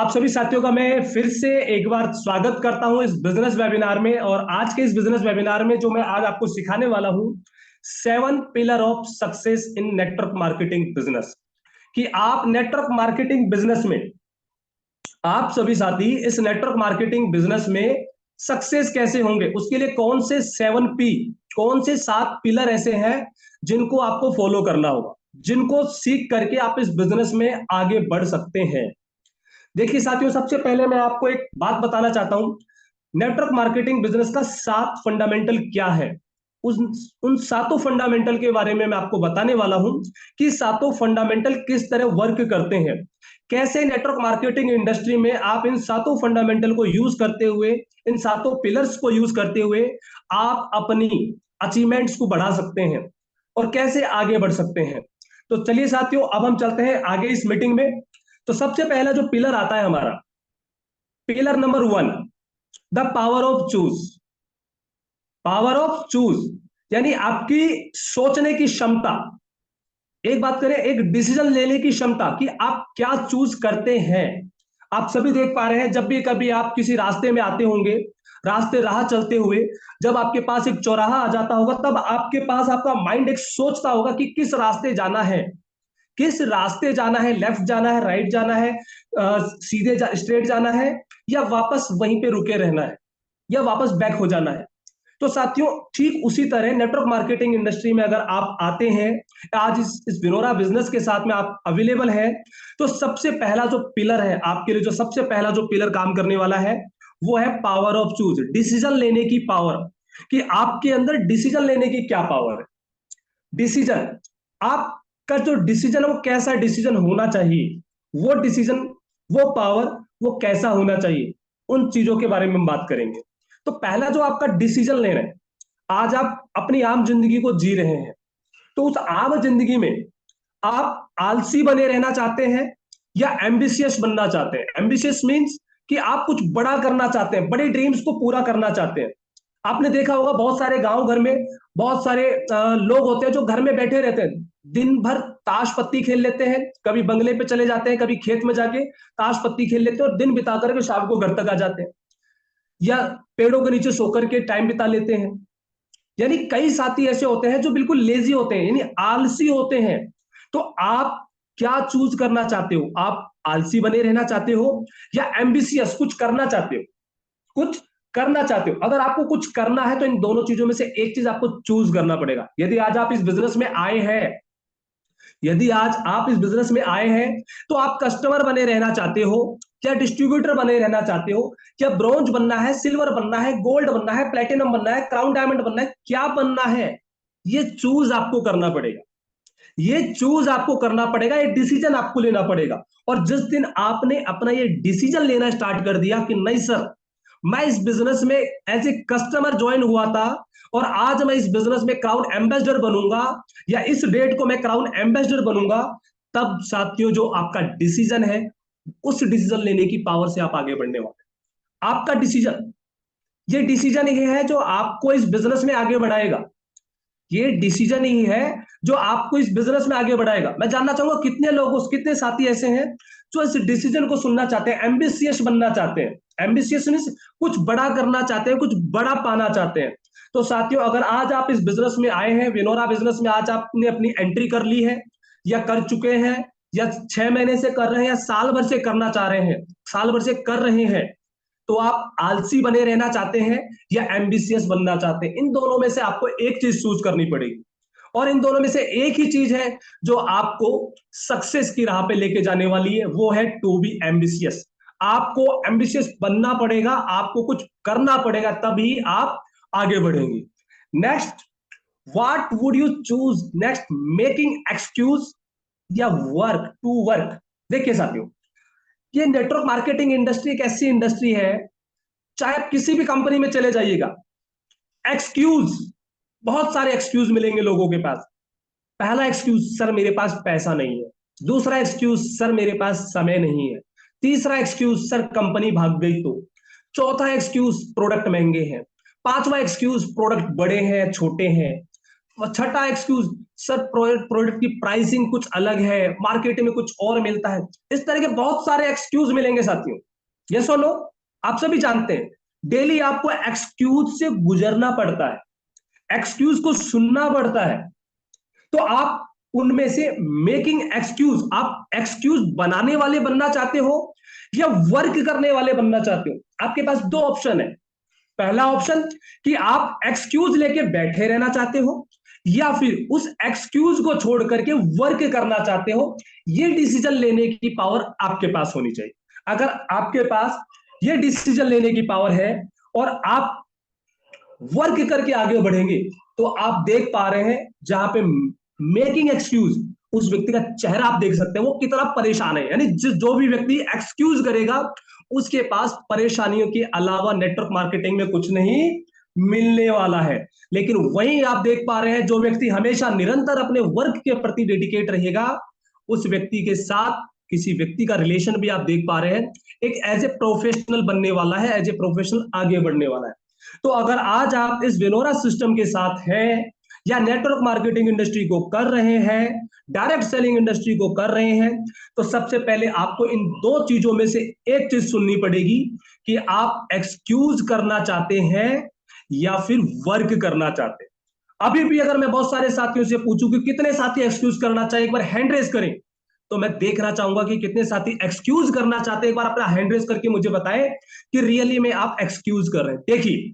आप सभी साथियों का मैं फिर से एक बार स्वागत करता हूं इस बिजनेस वेबिनार में। और आज के इस बिजनेस वेबिनार में जो मैं आज आपको सिखाने वाला हूं, 7 pillar of success in network marketing business. कि आप नेटवर्क मार्केटिंग बिजनेस में, आप सभी साथी इस नेटवर्क मार्केटिंग बिजनेस में सक्सेस कैसे होंगे, उसके लिए कौन से 7 P, कौन से 7 पिलर ऐसे हैं जिनको आपको फॉलो करना होगा, जिनको सीख करके आप इस बिजनेस में आगे बढ़ सकते हैं। देखिए साथियों, सबसे पहले मैं आपको एक बात बताना चाहता हूं। नेटवर्क मार्केटिंग बिजनेस का 7 फंडामेंटल क्या है, उस उन 7 फंडामेंटल के बारे में मैं आपको बताने वाला हूं कि 7 फंडामेंटल किस तरह वर्क करते हैं। कैसे नेटवर्क मार्केटिंग इंडस्ट्री में आप इन 7 फंडामेंटल को यूज करते हुए, इन 7 पिलर्स को यूज करते हुए आप अपनी अचीवमेंट्स को बढ़ा सकते हैं और कैसे आगे बढ़ सकते हैं। तो चलिए साथियों, अब हम चलते हैं आगे इस मीटिंग में। तो सबसे पहला जो पिलर आता है हमारा, pillar number 1, the power of choose. Power of choose यानी आपकी सोचने की क्षमता। एक बात करें, एक डिसीजन लेने की क्षमता कि आप क्या चूज करते हैं। आप सभी देख पा रहे हैं, जब भी कभी आप किसी रास्ते में आते होंगे, रास्ते राह चलते हुए, जब आपके पास एक चौराहा आ जाता होगा, तब आपके पास आपका माइंड एक सोचता होगा कि किस रास्ते जाना है, किस रास्ते जाना है, लेफ्ट जाना है, राइट जाना है, सीधे स्ट्रेट जाना है, या वापस वहीं पे रुके रहना है, या वापस बैक हो जाना है। तो साथियों, ठीक उसी तरह नेटवर्क मार्केटिंग इंडस्ट्री में अगर आप आते हैं, आज इस विनोरा बिजनेस के साथ में आप अवेलेबल हैं, तो सबसे पहला जो पिलर है आपके लिए, जो सबसे पहला जो पिलर काम करने वाला है, वो है पावर ऑफ चूज, डिसीजन लेने की पावर। कि आपके अंदर डिसीजन लेने की क्या पावर है। डिसीजन, आपका जो डिसीजन है वो कैसा डिसीजन होना चाहिए, वो डिसीजन, वो पावर, वो कैसा होना चाहिए, उन चीजों के बारे में हम बात करेंगे। तो पहला जो आपका डिसीजन लेना है, आज आप अपनी आम जिंदगी को जी रहे हैं, तो उस आम जिंदगी में आप आलसी बने रहना चाहते हैं या एम्बिशियस बनना चाहते हैं। एम्बिशियस मींस कि आप कुछ बड़ा करना चाहते हैं, बड़े ड्रीम्स को पूरा करना चाहते हैं। आपने देखा होगा बहुत सारे गांव घर में बहुत सारे लोग होते हैं जो घर में बैठे रहते हैं, दिन भर ताश पत्ती खेल लेते हैं, कभी बंगले पे चले जाते हैं, कभी खेत में जाके ताश पत्ती खेल लेते हैं और दिन बिता करके शाम को घर तक आ जाते हैं, या पेड़ों के नीचे सोकर के टाइम बिता लेते हैं। यानी कई साथी ऐसे होते हैं जो बिल्कुल लेजी होते हैं, यानी आलसी होते हैं। तो आप क्या चूज करना चाहते हो? आप आलसी बने रहना चाहते हो या एम्बिशियस कुछ करना चाहते हो, कुछ करना चाहते हो? अगर आपको कुछ करना है तो इन दोनों चीजों में से एक चीज आपको चूज करना पड़ेगा। यदि आज आप इस बिजनेस में आए हैं, यदि आज आप इस बिजनेस में आए हैं, तो आप कस्टमर बने रहना चाहते हो, क्या डिस्ट्रीब्यूटर बने रहना चाहते हो, क्या ब्रॉन्ज बनना है, सिल्वर बनना है, गोल्ड बनना है, प्लेटिनम बनना है, क्राउन डायमंड बनना है, क्या बनना है, ये चूज आपको करना पड़ेगा। ये चूज आपको करना पड़ेगा, ये डिसीजन आपको लेना पड़ेगा। और जिस दिन आपने अपना ये डिसीजन लेना स्टार्ट कर दिया कि नहीं सर, मैं इस बिजनेस में एज ए कस्टमर ज्वाइन हुआ था और आज मैं इस बिजनेस में क्राउन एम्बेसडर बनूंगा, या इस डेट को मैं क्राउन एम्बेसडर बनूंगा, तब साथियों जो आपका डिसीजन है, उस डिसीजन लेने की पावर से आप आगे बढ़ने वाले हैं। आपका डिसीजन, ये डिसीजन ही है जो आपको इस बिजनेस में आगे बढ़ाएगा। ये डिसीजन ही है जो आपको इस बिजनेस में आगे बढ़ाएगा। मैं जानना चाहूंगा कितने लोग, कितने साथी ऐसे हैं जो इस डिसीजन को सुनना चाहते हैं, एम्बिशियस बनना चाहते हैं। एम्बिशियस मींस कुछ बड़ा करना चाहते हैं, कुछ बड़ा पाना चाहते हैं। तो साथियों, अगर आज आप इस बिजनेस में आए हैं, विनोरा बिजनेस में आज आपने अपनी एंट्री कर ली है, या कर चुके हैं, या 6 महीने से कर रहे हैं, या साल भर से करना चाह रहे हैं, साल भर से कर रहे हैं, तो आप आलसी बने रहना चाहते हैं या एम्बिशियस बनना चाहते हैं, इन दोनों में से आपको एक चीज चूज करनी पड़ेगी। और इन दोनों में से एक ही चीज है जो आपको सक्सेस की राह पे लेके जाने वाली है, वो है टू बी एम्बिशियस। आपको एम्बिशियस बनना पड़ेगा, आपको कुछ करना पड़ेगा, तभी आप आगे बढ़ेंगे। Next, what would you choose next, making excuse या वर्क टू वर्क। देखिए साथियों, ये नेटवर्क मार्केटिंग इंडस्ट्री एक ऐसी इंडस्ट्री है, चाहे आप किसी भी कंपनी में चले जाइएगा, एक्सक्यूज, बहुत सारे एक्सक्यूज मिलेंगे लोगों के पास। पहला एक्सक्यूज, सर मेरे पास पैसा नहीं है। दूसरा एक्सक्यूज, सर मेरे पास समय नहीं है। तीसरा एक्सक्यूज, सर कंपनी भाग गई तो। चौथा एक्सक्यूज, प्रोडक्ट महंगे हैं। पांचवा एक्सक्यूज, प्रोडक्ट बड़े हैं छोटे हैं। छठा एक्सक्यूज, सर प्रोडक्ट की प्राइसिंग कुछ अलग है, मार्केट में कुछ और मिलता है। इस तरह के बहुत सारे एक्सक्यूज मिलेंगे साथियों। यस और नो? आप सभी जानते हैं डेली आपको एक्सक्यूज से गुजरना पड़ता है, एक्सक्यूज को सुनना पड़ता है। तो आप उनमें से मेकिंग एक्सक्यूज, आप एक्सक्यूज बनाने वाले बनना चाहते हो या वर्क करने वाले बनना चाहते हो? आपके पास दो ऑप्शन है। पहला ऑप्शन कि आप एक्सक्यूज लेके बैठे रहना चाहते हो, या फिर उस एक्सक्यूज को छोड़ करके वर्क करना चाहते हो। ये डिसीजन लेने की पावर आपके पास होनी चाहिए। अगर आपके पास ये डिसीजन लेने की पावर है और आप वर्क करके आगे बढ़ेंगे, तो आप देख पा रहे हैं जहां पे मेकिंग एक्सक्यूज, उस व्यक्ति का चेहरा आप देख सकते हैं वो कितना परेशान है। यानी जो भी व्यक्ति एक्सक्यूज करेगा उसके पास परेशानियों के अलावा नेटवर्क मार्केटिंग में कुछ नहीं मिलने वाला है। लेकिन वहीं आप देख पा रहे हैं जो व्यक्ति हमेशा निरंतर अपने वर्क के प्रति डेडिकेट रहेगा, उस व्यक्ति के साथ किसी व्यक्ति का रिलेशन भी आप देख पा रहे हैं, एक एज ए प्रोफेशनल बनने वाला है, एज ए प्रोफेशनल आगे बढ़ने वाला है। तो अगर आज आप इस विनोरा सिस्टम के साथ हैं या नेटवर्क मार्केटिंग इंडस्ट्री को कर रहे हैं, डायरेक्ट सेलिंग इंडस्ट्री को कर रहे हैं, तो सबसे पहले आपको इन दो चीजों में से एक चीज सुननी पड़ेगी कि आप एक्सक्यूज करना चाहते हैं या फिर वर्क करना चाहते हैं। अभी भी अगर मैं बहुत सारे साथियों से पूछूं कि कितने साथी एक्सक्यूज करना चाहिए, एक बार हैंड रेज करें, तो मैं देखना चाहूंगा कि कितने साथी एक्सक्यूज करना चाहते हैं। एक बार अपना हैंड रेज करके मुझे बताएं कि रियली में आप एक्सक्यूज कर रहे हैं। देखिए,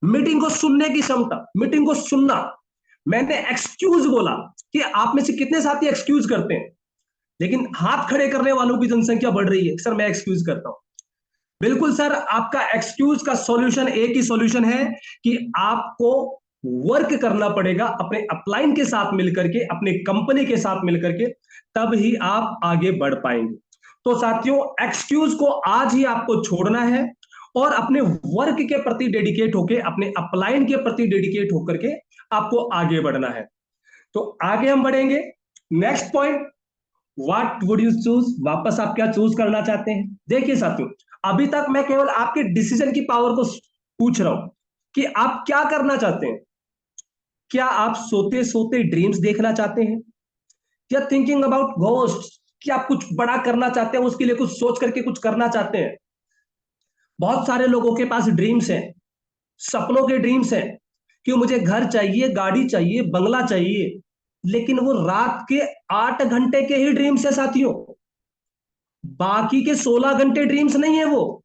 मीटिंग को सुनने की क्षमता, मीटिंग को सुनना, मैंने एक्सक्यूज बोला कि आप में से कितने साथी एक्सक्यूज करते हैं, लेकिन हाथ खड़े करने वालों की जनसंख्या बढ़ रही है, सर मैं एक्सक्यूज करता हूं। बिल्कुल सर, आपका एक्सक्यूज का सॉल्यूशन एक ही सॉल्यूशन है कि आपको वर्क करना पड़ेगा अपने अपलाइन के साथ मिलकर के, अपने कंपनी के साथ मिलकर के, तब ही आप आगे बढ़ पाएंगे। तो साथियों, एक्सक्यूज को आज ही आपको छोड़ना है और अपने वर्क के प्रति डेडिकेट होकर, अपने अपलाइन के प्रति डेडिकेट होकर के आपको आगे बढ़ना है। तो आगे हम बढ़ेंगे। Next point, what would you choose? वापस आप क्या चूज करना चाहते हैं? देखिए साथियों, अभी तक मैं केवल आपके डिसीजन की पावर को पूछ रहा हूं कि आप क्या करना चाहते हैं। क्या आप सोते सोते ड्रीम्स देखना चाहते हैं, या थिंकिंग अबाउट घोस्ट, कि आप कुछ बड़ा करना चाहते हैं, उसके लिए कुछ सोच करके कुछ करना चाहते हैं? बहुत सारे लोगों के पास ड्रीम्स हैं, सपनों के ड्रीम्स हैं कि मुझे घर चाहिए, गाड़ी चाहिए, बंगला चाहिए, लेकिन वो रात के 8 घंटे के ही ड्रीम्स है साथियों। बाकी के 16 घंटे ड्रीम्स नहीं है वो।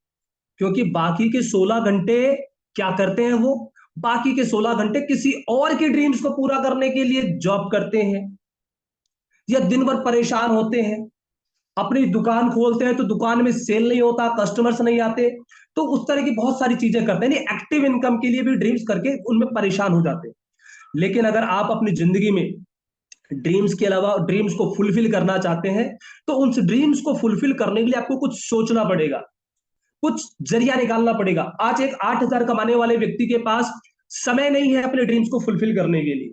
क्योंकि बाकी के 16 घंटे क्या करते हैं वो? बाकी के 16 घंटे किसी और के ड्रीम्स को पूरा करने के लिए जॉब करते हैं, या दिन भर परेशान होते हैं, अपनी दुकान खोलते हैं तो दुकान में सेल नहीं होता, कस्टमर्स नहीं आते, तो उस तरह की बहुत सारी चीजें करते हैं, एक्टिव इनकम के लिए भी ड्रीम्स करके उनमें परेशान हो जाते हैं। लेकिन अगर आप अपनी जिंदगी में ड्रीम्स के अलावा ड्रीम्स को फुलफिल करना चाहते हैं, तो उन ड्रीम्स को फुलफिल करने के लिए आपको कुछ सोचना पड़ेगा, कुछ जरिया निकालना पड़ेगा। आज एक 8,000 कमाने वाले व्यक्ति के पास समय नहीं है अपने ड्रीम्स को फुलफिल करने के लिए,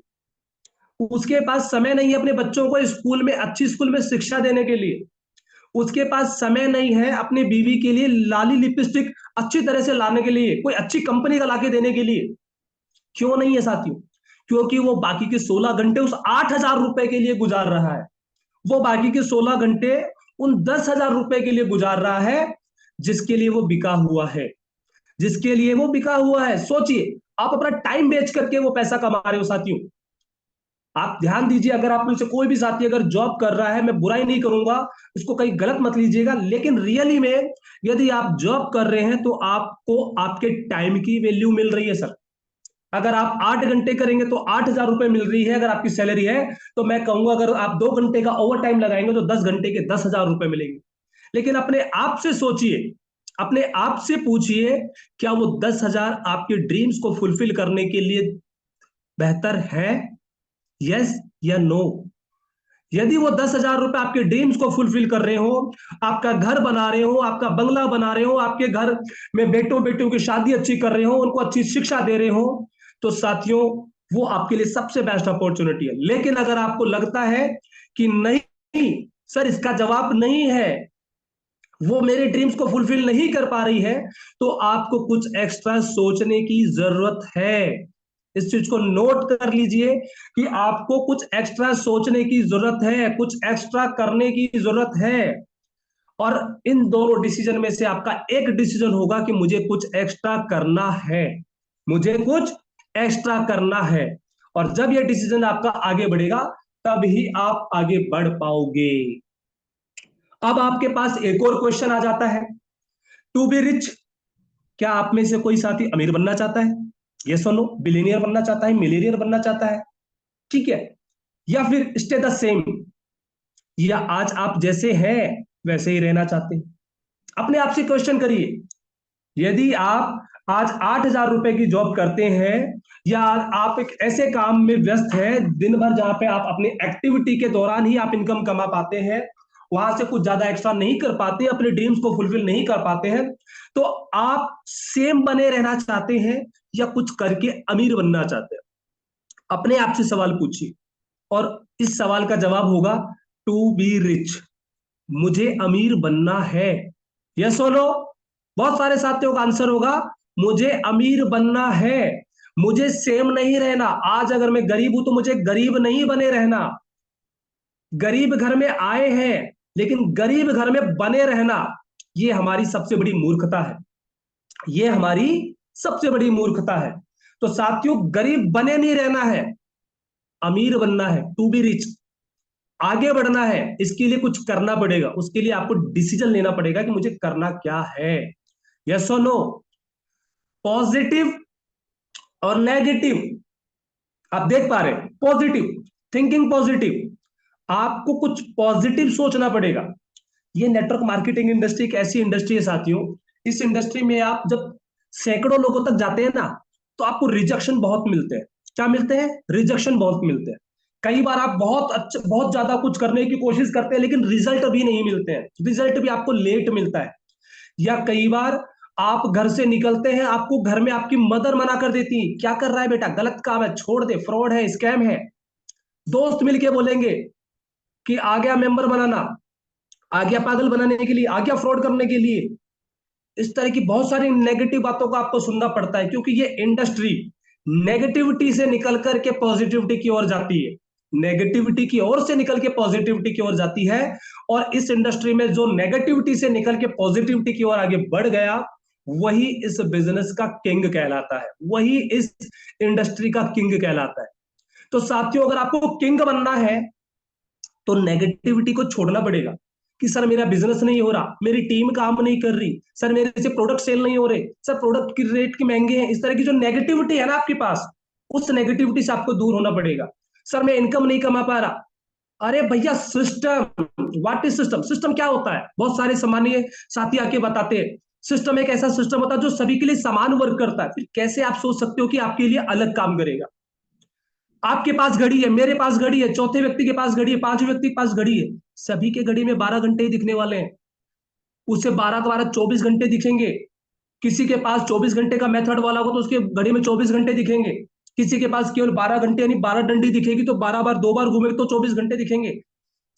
उसके पास समय नहीं है अपने बच्चों को स्कूल में, अच्छी स्कूल में शिक्षा देने के लिए, उसके पास समय नहीं है अपनी बीवी के लिए लाली लिपस्टिक अच्छी तरह से लाने के लिए, कोई अच्छी कंपनी का लाके देने के लिए। क्यों नहीं है साथियों? क्योंकि वो बाकी के 16 घंटे उस 8,000 रुपए के लिए गुजार रहा है। वो बाकी के 16 घंटे उन 10,000 रुपए के लिए गुजार रहा है, जिसके लिए वो बिका हुआ है, जिसके लिए वो बिका हुआ है। सोचिए, आप अपना टाइम बेच करके वो पैसा कमा रहे हो साथियों। आप ध्यान दीजिए, अगर आप में से कोई भी साथी अगर जॉब कर रहा है, मैं बुराई नहीं करूंगा, इसको कहीं गलत मत लीजिएगा, लेकिन रियली में यदि आप जॉब कर रहे हैं तो आपको आपके टाइम की वैल्यू मिल रही है सर। अगर आप 8 घंटे करेंगे तो 8,000 रुपए मिल रही है, अगर आपकी सैलरी है, तो मैं कहूंगा अगर आप 2 घंटे का ओवर टाइम लगाएंगे तो 10 घंटे के 10,000 रुपए मिलेंगे। लेकिन अपने आप से सोचिए, अपने आप से पूछिए, क्या वो 10,000 आपके ड्रीम्स को फुलफिल करने के लिए बेहतर है? यस या नो? यदि वो 10,000 रुपए आपके ड्रीम्स को फुलफिल कर रहे हो, आपका घर बना रहे हो, आपका बंगला बना रहे हो, आपके घर में बेटों बेटियों की शादी अच्छी कर रहे हो, उनको अच्छी शिक्षा दे रहे हो, तो साथियों वो आपके लिए सबसे बेस्ट अपॉर्चुनिटी है। लेकिन अगर आपको लगता है कि नहीं सर, इसका जवाब नहीं है, वो मेरे ड्रीम्स को फुलफिल नहीं कर पा रही है, तो आपको कुछ एक्स्ट्रा सोचने की जरूरत है। इस चीज को नोट कर लीजिए कि आपको कुछ एक्स्ट्रा सोचने की जरूरत है, कुछ एक्स्ट्रा करने की जरूरत है। और इन दोनों डिसीजन में से आपका एक डिसीजन होगा कि मुझे कुछ एक्स्ट्रा करना है, मुझे कुछ एक्स्ट्रा करना है। और जब यह डिसीजन आपका आगे बढ़ेगा तब ही आप आगे बढ़ पाओगे। अब आपके पास एक और क्वेश्चन आ जाता है, टू बी रिच, क्या आप में से कोई साथी अमीर बनना चाहता है? ये सुनो, बिलियनियर बनना चाहता है, मिलीनियर बनना चाहता है, ठीक है? या फिर स्टे द सेम, या आज आप जैसे हैं वैसे ही रहना चाहते हैं? अपने आप से क्वेश्चन करिए, यदि आप आज 8,000 रुपए की जॉब करते हैं, या आप एक ऐसे काम में व्यस्त हैं दिन भर जहां पे आप अपनी एक्टिविटी के दौरान ही आप इनकम कमा पाते हैं, वहां से कुछ ज्यादा एक्स्ट्रा नहीं कर पाते, अपने ड्रीम्स को फुलफिल नहीं कर पाते हैं, तो आप सेम बने रहना चाहते हैं या कुछ करके अमीर बनना चाहते हैं? अपने आप से सवाल पूछिए, और इस सवाल का जवाब होगा टू बी रिच, मुझे अमीर बनना है। यस और नो? बहुत सारे साथियों का आंसर होगा मुझे अमीर बनना है, मुझे सेम नहीं रहना। आज अगर मैं गरीब हूं तो मुझे गरीब नहीं बने रहना। गरीब घर में आए हैं लेकिन गरीब घर में बने रहना, ये हमारी सबसे बड़ी मूर्खता है, ये हमारी सबसे बड़ी मूर्खता है। तो साथियों, गरीब बने नहीं रहना है, अमीर बनना है, टू बी रिच, आगे बढ़ना है। इसके लिए कुछ करना पड़ेगा, उसके लिए आपको डिसीजन लेना पड़ेगा कि मुझे करना क्या है। यस और नो? पॉजिटिव और नेगेटिव आप देख पा रहे हैं, पॉजिटिव थिंकिंग, पॉजिटिव, आपको कुछ पॉजिटिव सोचना पड़ेगा। ये नेटवर्क मार्केटिंग इंडस्ट्री एक ऐसी इंडस्ट्री है साथियों, इस इंडस्ट्री में आप जब सैकड़ों लोगों तक जाते हैं ना, तो आपको रिजेक्शन बहुत मिलते हैं। क्या मिलते हैं? रिजेक्शन बहुत मिलते हैं। कई बार आप बहुत अच्छा, बहुत ज्यादा कुछ करने की कोशिश करते हैं लेकिन रिजल्ट भी नहीं मिलते हैं, रिजल्ट भी आपको लेट मिलता है। या कई बार आप घर से निकलते हैं, आपको घर में आपकी मदर मना कर देती है, क्या कर रहा है बेटा, गलत काम है, छोड़ दे, फ्रॉड है, स्कैम है। दोस्त मिलके बोलेंगे कि आ गया मेंबर बनाना, आ गया पागल बनाने के लिए, आ गया फ्रॉड करने के लिए। इस तरह की बहुत सारी नेगेटिव बातों को आपको सुनना पड़ता है, क्योंकि ये इंडस्ट्री नेगेटिविटी से निकल करके पॉजिटिविटी की ओर जाती है, नेगेटिविटी की ओर से निकल के पॉजिटिविटी की ओर जाती है। और इस इंडस्ट्री में जो नेगेटिविटी से निकल के पॉजिटिविटी की ओर आगे बढ़ गया, वही इस बिजनेस का किंग कहलाता है, वही इस इंडस्ट्री का किंग कहलाता है। तो साथियों, अगर आपको किंग बनना है तो नेगेटिविटी को छोड़ना पड़ेगा कि सर मेरा बिजनेस नहीं हो रहा, मेरी टीम काम नहीं कर रही, सर मेरे से प्रोडक्ट सेल नहीं हो रहे, सर प्रोडक्ट की रेट की महंगे हैं। इस तरह की जो नेगेटिविटी है ना आपके पास, उस नेगेटिविटी से आपको दूर होना पड़ेगा। सर मैं इनकम नहीं कमा पा रहा, अरे भैया system, what is system? System क्या होता है? बहुत सारे सामान्य साथी आके बताते हैं, सिस्टम एक ऐसा सिस्टम होता है जो सभी के लिए समान वर्क करता है। फिर कैसे आप सोच सकते हो कि आपके लिए अलग काम करेगा? आपके पास घड़ी है, मेरे पास घड़ी है, चौथे व्यक्ति के पास घड़ी है, पांचवें व्यक्ति के पास घड़ी है, सभी के घड़ी में 12 घंटे ही दिखने वाले हैं। उससे 12 के 12 24 घंटे दिखेंगे। किसी के पास 24 घंटे का मेथड वाला होगा तो उसके घड़ी में 24 घंटे दिखेंगे। किसी के पास केवल 12 घंटे यानी 12 डंडी दिखेगी, तो 12 बार 2 बार घूमेंगे तो 24 घंटे दिखेंगे।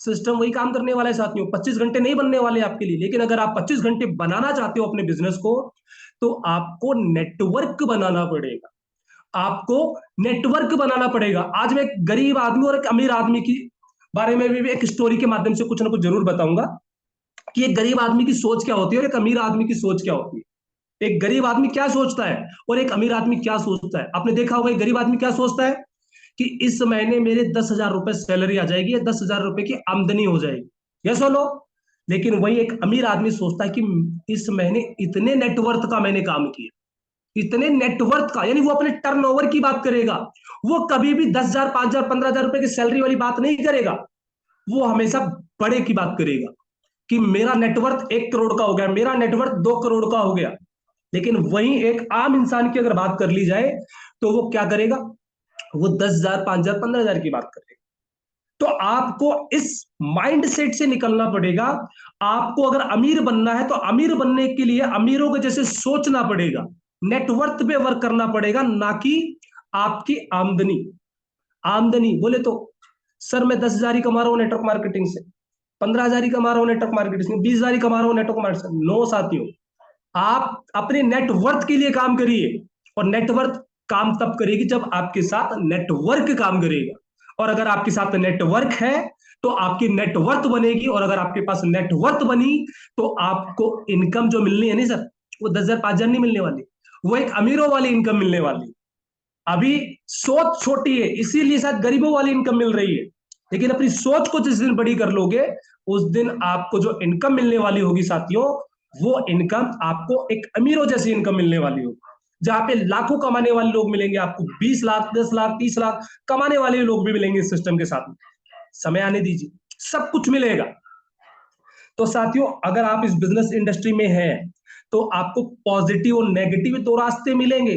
सिस्टम वही काम करने वाला है साथियों, 25 घंटे नहीं बनने वाले आपके लिए। लेकिन अगर आप 25 घंटे बनाना चाहते हो अपने बिजनेस को, तो आपको नेटवर्क बनाना पड़ेगा, आपको नेटवर्क बनाना पड़ेगा। आज मैं एक गरीब आदमी और एक अमीर आदमी की बारे में भी एक स्टोरी के माध्यम से कुछ ना कुछ जरूर बताऊंगा कि एक गरीब आदमी की सोच क्या होती है और एक अमीर आदमी की सोच क्या होती है। एक गरीब आदमी क्या सोचता है और एक अमीर आदमी क्या सोचता है। आपने देखा होगा, एक गरीब आदमी क्या सोचता है कि इस महीने मेरे 10,000 रुपए सैलरी आ जाएगी या 10,000 रुपए की आमदनी हो जाएगी। यस और नो? लेकिन वही एक अमीर आदमी सोचता है कि इस महीने इतने नेटवर्थ का मैंने काम किया, इतने नेटवर्थ का, यानी वो अपने टर्नओवर की बात करेगा। वो कभी भी 10,000, 5,000, 15,000 रुपए की सैलरी वाली बात नहीं करेगा, वो हमेशा बड़े की बात करेगा कि मेरा नेटवर्थ 1 करोड़ का हो गया, मेरा नेटवर्थ 2 करोड़ का हो गया। लेकिन वही एक आम इंसान की अगर बात कर ली जाए तो वो क्या करेगा? वो 10,000, 5,000, 15,000 की बात करेगा। तो आपको इस माइंड सेट से निकलना पड़ेगा। आपको अगर अमीर बनना है तो अमीर बनने के लिए अमीरों के जैसे सोचना पड़ेगा, नेटवर्थ पे वर्क करना पड़ेगा, ना कि आपकी आमदनी। आमदनी बोले तो सर मैं 10,000 ही कमा रहा हूं नेटवर्क मार्केटिंग से, 15,000 ही कमा रहा हूं नेटवर्क मार्केटिंग से, 20,000 ही कमा रहा हूं नेटवर्क मार्केटिंग से। नो साथियों, आप अपने नेटवर्थ के लिए काम करिए, और नेटवर्थ काम तब करेगी जब आपके साथ नेटवर्क काम करेगा, और अगर आपके साथ नेटवर्क है तो आपकी नेटवर्थ बनेगी, और अगर आपके पास नेटवर्थ बनी तो आपको इनकम जो मिलनी है नहीं सर, वो 10,000 5,000 नहीं मिलने वाली, वो एक अमीरों वाली इनकम मिलने वाली। अभी सोच छोटी है इसीलिए शायद गरीबों वाली इनकम मिल रही है, लेकिन अपनी सोच को जिस दिन बड़ी कर लोगे उस दिन आपको जो इनकम मिलने वाली होगी साथियों, वो इनकम आपको एक अमीरों जैसी इनकम मिलने वाली होगी, जहां पे लाखों कमाने वाले लोग मिलेंगे आपको, 20 लाख 10 लाख 30 लाख कमाने वाले लोग भी मिलेंगे इस सिस्टम के साथ में। समय आने दीजिए, सब कुछ मिलेगा। तो साथियों अगर आप इस बिजनेस इंडस्ट्री में हैं तो आपको पॉजिटिव और नेगेटिव दो रास्ते मिलेंगे,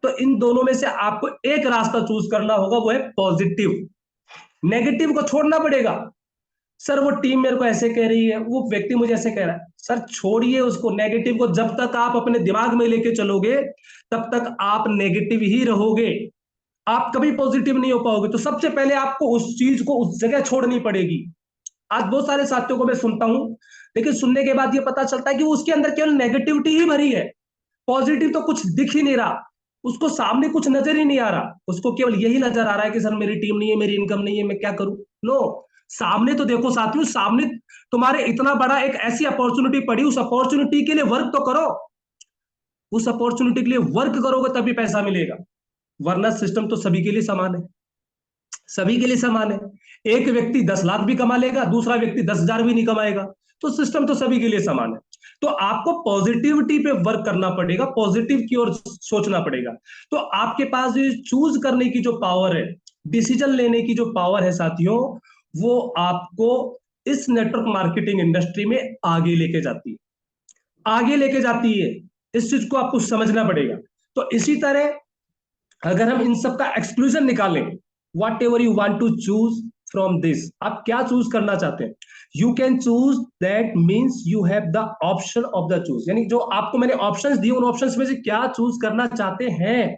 तो इन दोनों में से आपको एक रास्ता चूज करना होगा, वो है पॉजिटिव। नेगेटिव को छोड़ना पड़ेगा। सर वो टीम मेरे को ऐसे कह रही है, वो व्यक्ति मुझे ऐसे कह रहा है, सर छोड़िए उसको, नेगेटिव को जब तक आप अपने दिमाग में लेके चलोगे तब तक आप नेगेटिव ही रहोगे, आप कभी पॉजिटिव नहीं हो पाओगे। तो सबसे पहले आपको उस चीज को उस जगह छोड़नी पड़ेगी। आज बहुत सारे साथियों को मैं सुनता हूं, लेकिन सुनने के बाद ये पता चलता है कि उसके अंदर केवल नेगेटिविटी ही भरी है, पॉजिटिव तो कुछ दिख ही नहीं रहा, उसको सामने कुछ नजर ही नहीं आ रहा, उसको केवल यही नजर आ रहा है कि सर मेरी टीम नहीं है, मेरी इनकम नहीं है, मैं क्या करूं। नो, सामने तो देखो साथियों, सामने तुम्हारे इतना बड़ा एक ऐसी अपॉर्चुनिटी पड़ी, उस अपॉर्चुनिटी के लिए वर्क तो करो, उस अपॉर्चुनिटी के लिए वर्क करोगे तभी पैसा मिलेगा, वरना सिस्टम तो सभी के लिए समान है, सभी के लिए समान है। एक व्यक्ति 10 लाख भी कमा लेगा, दूसरा व्यक्ति 10,000 भी नहीं कमाएगा, तो सिस्टम तो सभी के लिए समान है। तो आपको पॉजिटिविटी पे वर्क करना पड़ेगा, पॉजिटिव की ओर सोचना पड़ेगा। तो आपके पास ये चूज करने की जो पावर है, डिसीजन लेने की जो पावर है साथियों, वो आपको इस नेटवर्क मार्केटिंग इंडस्ट्री में आगे लेके जाती है, आगे लेके जाती है। इस चीज को आपको समझना पड़ेगा। तो इसी तरह अगर हम इन सब का एक्सक्लूजन निकालें, whatever you want to choose from this, आप क्या चूज करना चाहते हैं, you can choose, that means you have the option of the choose, यानी जो आपको मैंने ऑप्शंस दिए उन ऑप्शंस में से क्या चूज करना चाहते हैं।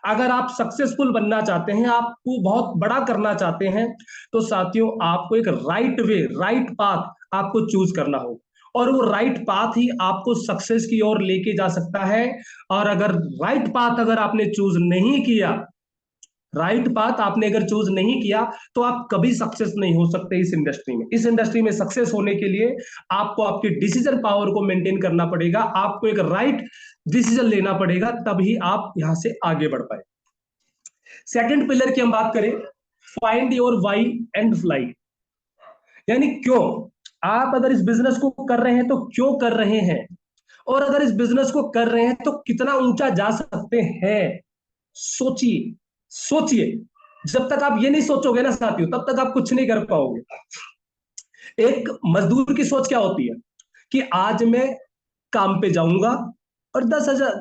अगर आप सक्सेसफुल बनना चाहते हैं, आपको बहुत बड़ा करना चाहते हैं, तो साथियों आपको एक राइट वे, राइट पाथ आपको चूज करना होगा, और वो राइट पाथ ही आपको सक्सेस की ओर लेके जा सकता है। और अगर राइट पाथ अगर आपने चूज नहीं किया, राइट पाथ आपने अगर चूज नहीं किया, तो आप कभी सक्सेस नहीं हो सकते इस इंडस्ट्री में। इस इंडस्ट्री में सक्सेस होने के लिए आपको आपकी डिसीजन पावर को मेंटेन करना पड़ेगा, आपको एक राइट डिसीजन लेना पड़ेगा, तभी आप यहां से आगे बढ़ पाए। सेकंड पिलर की हम बात करें, find your why and fly, यानी क्यों। आप अगर इस बिजनेस को कर रहे हैं तो क्यों कर रहे हैं, और अगर इस बिजनेस को कर रहे हैं तो कितना ऊंचा जा सकते हैं। सोचिए, सोचिए, जब तक आप ये नहीं सोचोगे ना साथियों, तब तक आप कुछ नहीं कर पाओगे। एक मजदूर की सोच क्या होती है कि आज मैं काम पे जाऊंगा और 10,000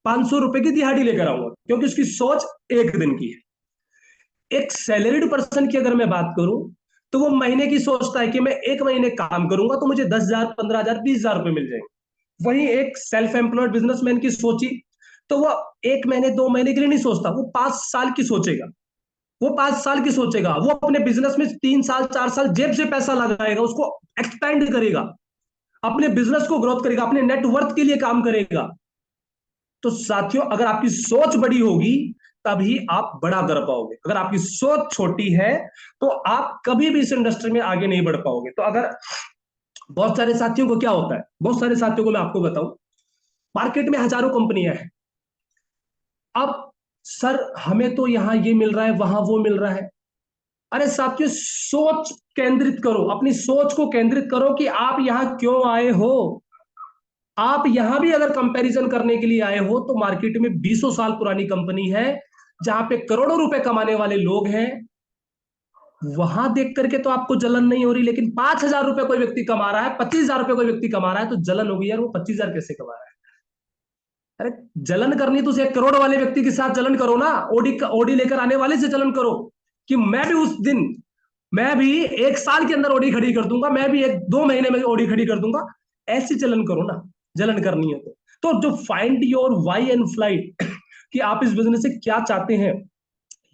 500 रुपए की दिहाड़ी लेकर आऊंगा, क्योंकि उसकी सोच एक दिन की है। एक सैलरीड पर्सन की अगर मैं बात करूं तो वो महीने की सोचता है कि मैं एक महीने काम करूंगा तो मुझे 10,000 15,000 20,000 रुपए मिल जाएंगे। वहीं एक सेल्फ एम्प्लॉयड बिजनेसमैन की सोची तो वो एक महीने 2 महीने के लिए नहीं सोचता, वो 5 साल की सोचेगा, वो 5 साल की सोचेगा, वो अपने बिजनेस में 3 साल 4 साल जेब से पैसा लगाएगा, उसको एक्सपेंड करेगा, अपने बिजनेस को ग्रोथ करेगा, अपने नेटवर्थ के लिए काम करेगा। तो साथियों अगर आपकी सोच बड़ी होगी तभी आप बड़ा कर पाओगे, अगर आपकी सोच छोटी है तो आप कभी भी इस इंडस्ट्री में आगे नहीं बढ़ पाओगे। तो अगर बहुत सारे साथियों को क्या होता है, बहुत सारे साथियों को मैं आपको बताऊं, मार्केट में हजारों कंपनियां हैं, अब सर हमें तो यहां ये मिल रहा है, वहां वो मिल रहा है। अरे साथियों सोच केंद्रित करो, अपनी सोच को केंद्रित करो कि आप यहां क्यों आए हो। आप यहां भी अगर कंपैरिजन करने के लिए आए हो तो मार्केट में 20 साल पुरानी कंपनी है जहां पे करोड़ों रुपए कमाने वाले लोग हैं, वहां देख करके तो आपको जलन नहीं हो रही, लेकिन 5,000 रुपए कोई व्यक्ति कमा रहा है, 25,000 रुपए कोई व्यक्ति कमा रहा है, तो जलन होगी यार, वो 25,000 कैसे कमा रहा है। अरे जलन करनी तो उसे 1 करोड़ वाले व्यक्ति के साथ जलन करो ना, ओडी ओडी लेकर आने वाले से जलन करो कि मैं भी उस दिन, मैं भी 1 साल के अंदर ओडी खड़ी कर दूंगा, मैं भी 1 2 महीने में ओडी खड़ी कर दूंगा, ऐसी जलन करो ना, जलन करनी है तो जो find your why and flight कि आप इस बिजनेस से क्या चाहते हैं,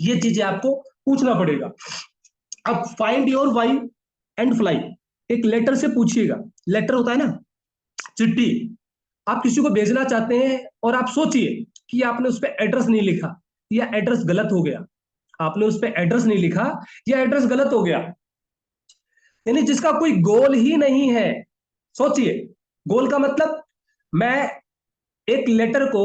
ये चीजें आपको पूछना पड़ेगा। अब find your why and fly एक लेटर से पूछिएगा, लेटर होता है ना, चिट्ठी, आप किसी को भेजना चाहते हैं और आप सोचिए कि आपने उस पर एड्रेस नहीं लिखा या एड्रेस गलत हो गया, आपने उस पर एड्रेस नहीं लिखा या एड्रेस गलत हो गया, यानी जिसका कोई गोल ही नहीं है। सोचिए, गोल का मतलब, मैं एक लेटर को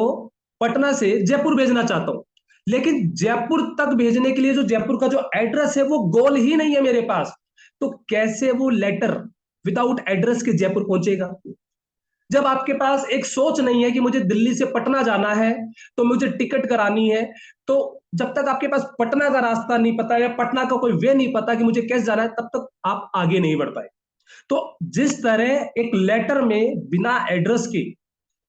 पटना से जयपुर भेजना चाहता हूं, लेकिन जयपुर तक भेजने के लिए जो जयपुर का जो एड्रेस है वो गोल ही नहीं है मेरे पास, तो कैसे वो लेटर विदाउट एड्रेस के जयपुर पहुंचेगा? जब आपके पास एक सोच नहीं है कि मुझे दिल्ली से पटना जाना है तो मुझे टिकट करानी है, तो जब तक आपके पास पटना का रास्ता नहीं पता या पटना का कोई वे नहीं पता कि मुझे कैसे जाना है, तब तक आप आगे नहीं बढ़ पाए। तो जिस तरह एक लेटर में बिना एड्रेस के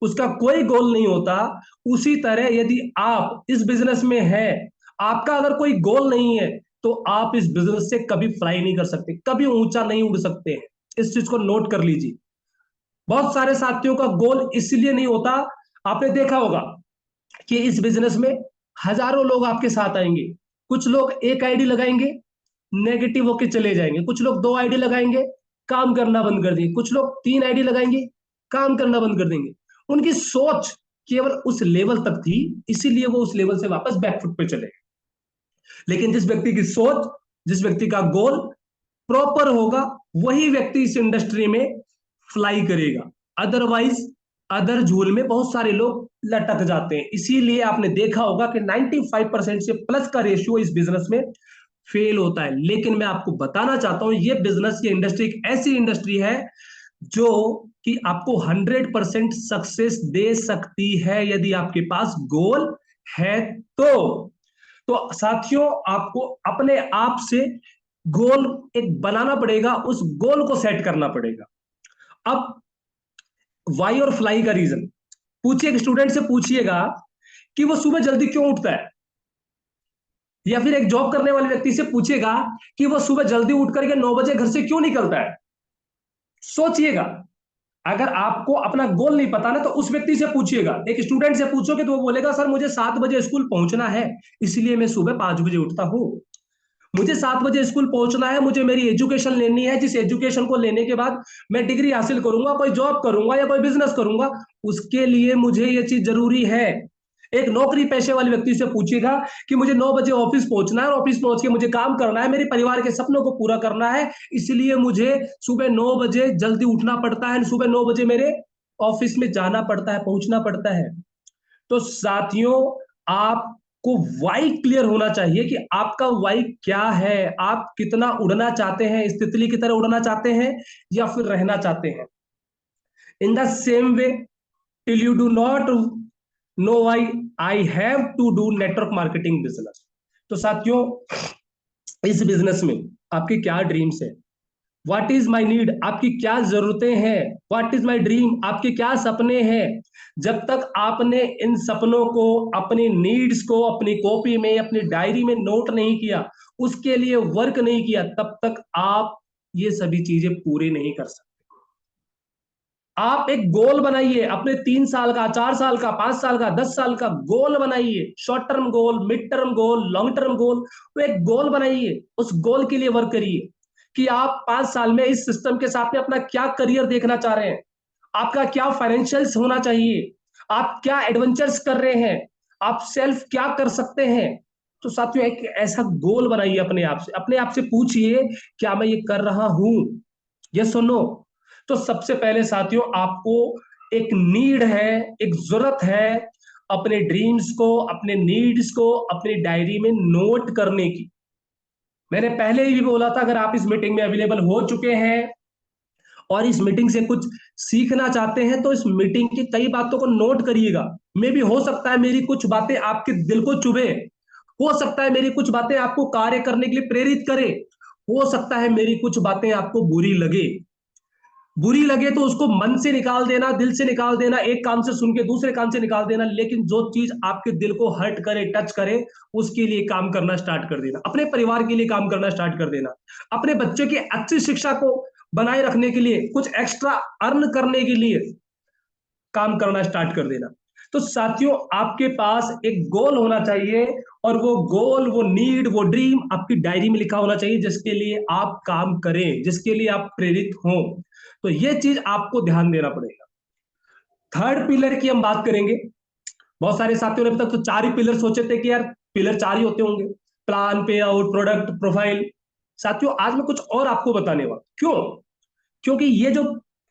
उसका कोई गोल नहीं होता, उसी तरह यदि आप इस बिजनेस में हैं, आपका अगर कोई गोल नहीं है, तो आप इस बिजनेस से कभी फ्लाई नहीं कर सकते, कभी ऊंचा नहीं उड़ सकते हैं। इस चीज को नोट कर लीजिए। बहुत सारे साथियों का गोल इसलिए नहीं होता, आपने देखा होगा कि इस बिजनेस में हजारों लोग आपके साथ आएंगे, कुछ लोग एक आईडी लगाएंगे, नेगेटिव होके चले जाएंगे, कुछ लोग दो आईडी लगाएंगे, काम करना बंद कर देंगे, कुछ लोग तीन आईडी लगाएंगे, काम करना बंद कर देंगे। उनकी सोच केवल उस लेवल तक थी, इसीलिए वो उस लेवल से वापस बैकफुट पे चले। लेकिन जिस व्यक्ति की सोच, जिस व्यक्ति का गोल प्रॉपर होगा, वही व्यक्ति इस इंडस्ट्री में फ्लाई करेगा। अदरवाइज अदर झूल में बहुत सारे लोग लटक जाते हैं। इसीलिए आपने देखा होगा कि 95% से प्लस का रेशियो इस बिजनेस में फेल होता है। लेकिन मैं आपको बताना चाहता हूं, ये बिजनेस, ये इंडस्ट्री एक ऐसी इंडस्ट्री है जो कि आपको 100% सक्सेस दे सकती है यदि आपके पास गोल है तो साथियों, आपको अपने आप से गोल एक बनाना पड़ेगा, उस गोल को सेट करना पड़ेगा। अब वाई और फ्लाई का रीजन पूछिए, एक स्टूडेंट से पूछिएगा कि वो सुबह जल्दी क्यों उठता है, या फिर एक जॉब करने वाले व्यक्ति से पूछिएगा कि वो सुबह जल्दी उठ करके 9 बजे घर से क्यों निकलता है। सोचिएगा, अगर आपको अपना गोल नहीं पता ना, तो उस व्यक्ति से पूछिएगा। एक स्टूडेंट से पूछोगे तो वो बोलेगा, सर मुझे 7 बजे स्कूल पहुंचना है, इसलिए मैं सुबह 5 बजे उठता हूं। मुझे 7 बजे स्कूल पहुंचना है, मुझे मेरी एजुकेशन लेनी है, जिस एजुकेशन को लेने के बाद मैं डिग्री हासिल करूंगा, कोई जॉब करूंगा या कोई बिजनेस करूंगा, उसके लिए मुझे ये चीज जरूरी है। एक नौकरी पेशे वाले व्यक्ति से पूछिएगा कि मुझे 9 बजे ऑफिस पहुंचना है, ऑफिस पहुंच के मुझे काम करना है, मेरे परिवार के सपनों को पूरा करना है, इसलिए मुझे सुबह 9 बजे जल्दी उठना पड़ता है, सुबह 9 बजे मेरे ऑफिस में जाना पड़ता है, पहुंचना पड़ता है। तो साथियों, आपको वाई क्लियर होना चाहिए कि आपका वाई क्या है, आप कितना उड़ना चाहते हैं, इस तितली की तरह उड़ना चाहते हैं या फिर रहना चाहते हैं। In the same way, till you do not know why, I have to do network marketing business. तो साथियों, इस बिजनेस में आपके क्या ड्रीम्स है, व्हाट इज माई नीड, आपकी क्या जरूरतें हैं, व्हाट इज माई ड्रीम, आपके क्या सपने हैं, जब तक आपने इन सपनों को, अपनी नीड्स को अपनी कॉपी में, अपनी डायरी में नोट नहीं किया, उसके लिए वर्क नहीं किया, तब तक आप ये सभी चीजें पूरी नहीं कर सकते। आप एक गोल बनाइए, अपने 3 साल का, 4 साल का, 5 साल का, 10 साल का गोल बनाइए, short term goal, mid term goal, long term goal. तो एक गोल बनाइए, उस गोल के लिए वर्क करिए कि आप 5 साल में इस सिस्टम के साथ में अपना क्या करियर देखना चाह रहे हैं, आपका क्या फाइनेंशियल्स होना चाहिए, आप क्या एडवेंचर्स कर रहे हैं, आप सेल्फ क्या कर सकते हैं। तो साथियों, एक ऐसा गोल बनाइए, अपने आप से पूछिए, क्या मैं ये कर रहा हूं, यस और नो। तो सबसे पहले साथियों, आपको एक नीड है, एक जरूरत है अपने ड्रीम्स को, अपने नीड्स को अपनी डायरी में नोट करने की। मैंने पहले ही भी बोला था, अगर आप इस मीटिंग में अवेलेबल हो चुके हैं और इस मीटिंग से कुछ सीखना चाहते हैं, तो इस मीटिंग की कई बातों को नोट करिएगा। मे भी हो सकता है मेरी कुछ बातें आपके दिल को चुभे, हो सकता है मेरी कुछ बातें आपको कार्य करने के लिए प्रेरित करे, हो सकता है मेरी कुछ बातें आपको बुरी लगे। बुरी लगे तो उसको मन से निकाल देना, दिल से निकाल देना, एक कान से सुन के दूसरे कान से निकाल देना, लेकिन जो चीज आपके दिल को हर्ट करे, टच करे, उसके लिए काम करना स्टार्ट कर देना, अपने परिवार के लिए काम करना स्टार्ट कर देना, अपने बच्चे की अच्छी शिक्षा को बनाए रखने के लिए, कुछ एक्स्ट्रा अर्न करने के लिए काम करना स्टार्ट कर देना। तो साथियों, आपके पास एक गोल होना चाहिए, और वो गोल, वो नीड, वो ड्रीम आपकी डायरी में लिखा होना चाहिए, जिसके लिए आप काम करें, जिसके लिए आप प्रेरित हों। तो ये चीज आपको ध्यान देना पड़ेगा। थर्ड पिलर की हम बात करेंगे, बहुत सारे साथियों ने अभी तक तो 4 ही पिलर सोचे थे कि यार पिलर 4 ही होते होंगे, प्लान, पे आउट, प्रोडक्ट, प्रोफाइल। साथियों आज मैं कुछ और आपको बताने वाला, क्यों? क्योंकि ये जो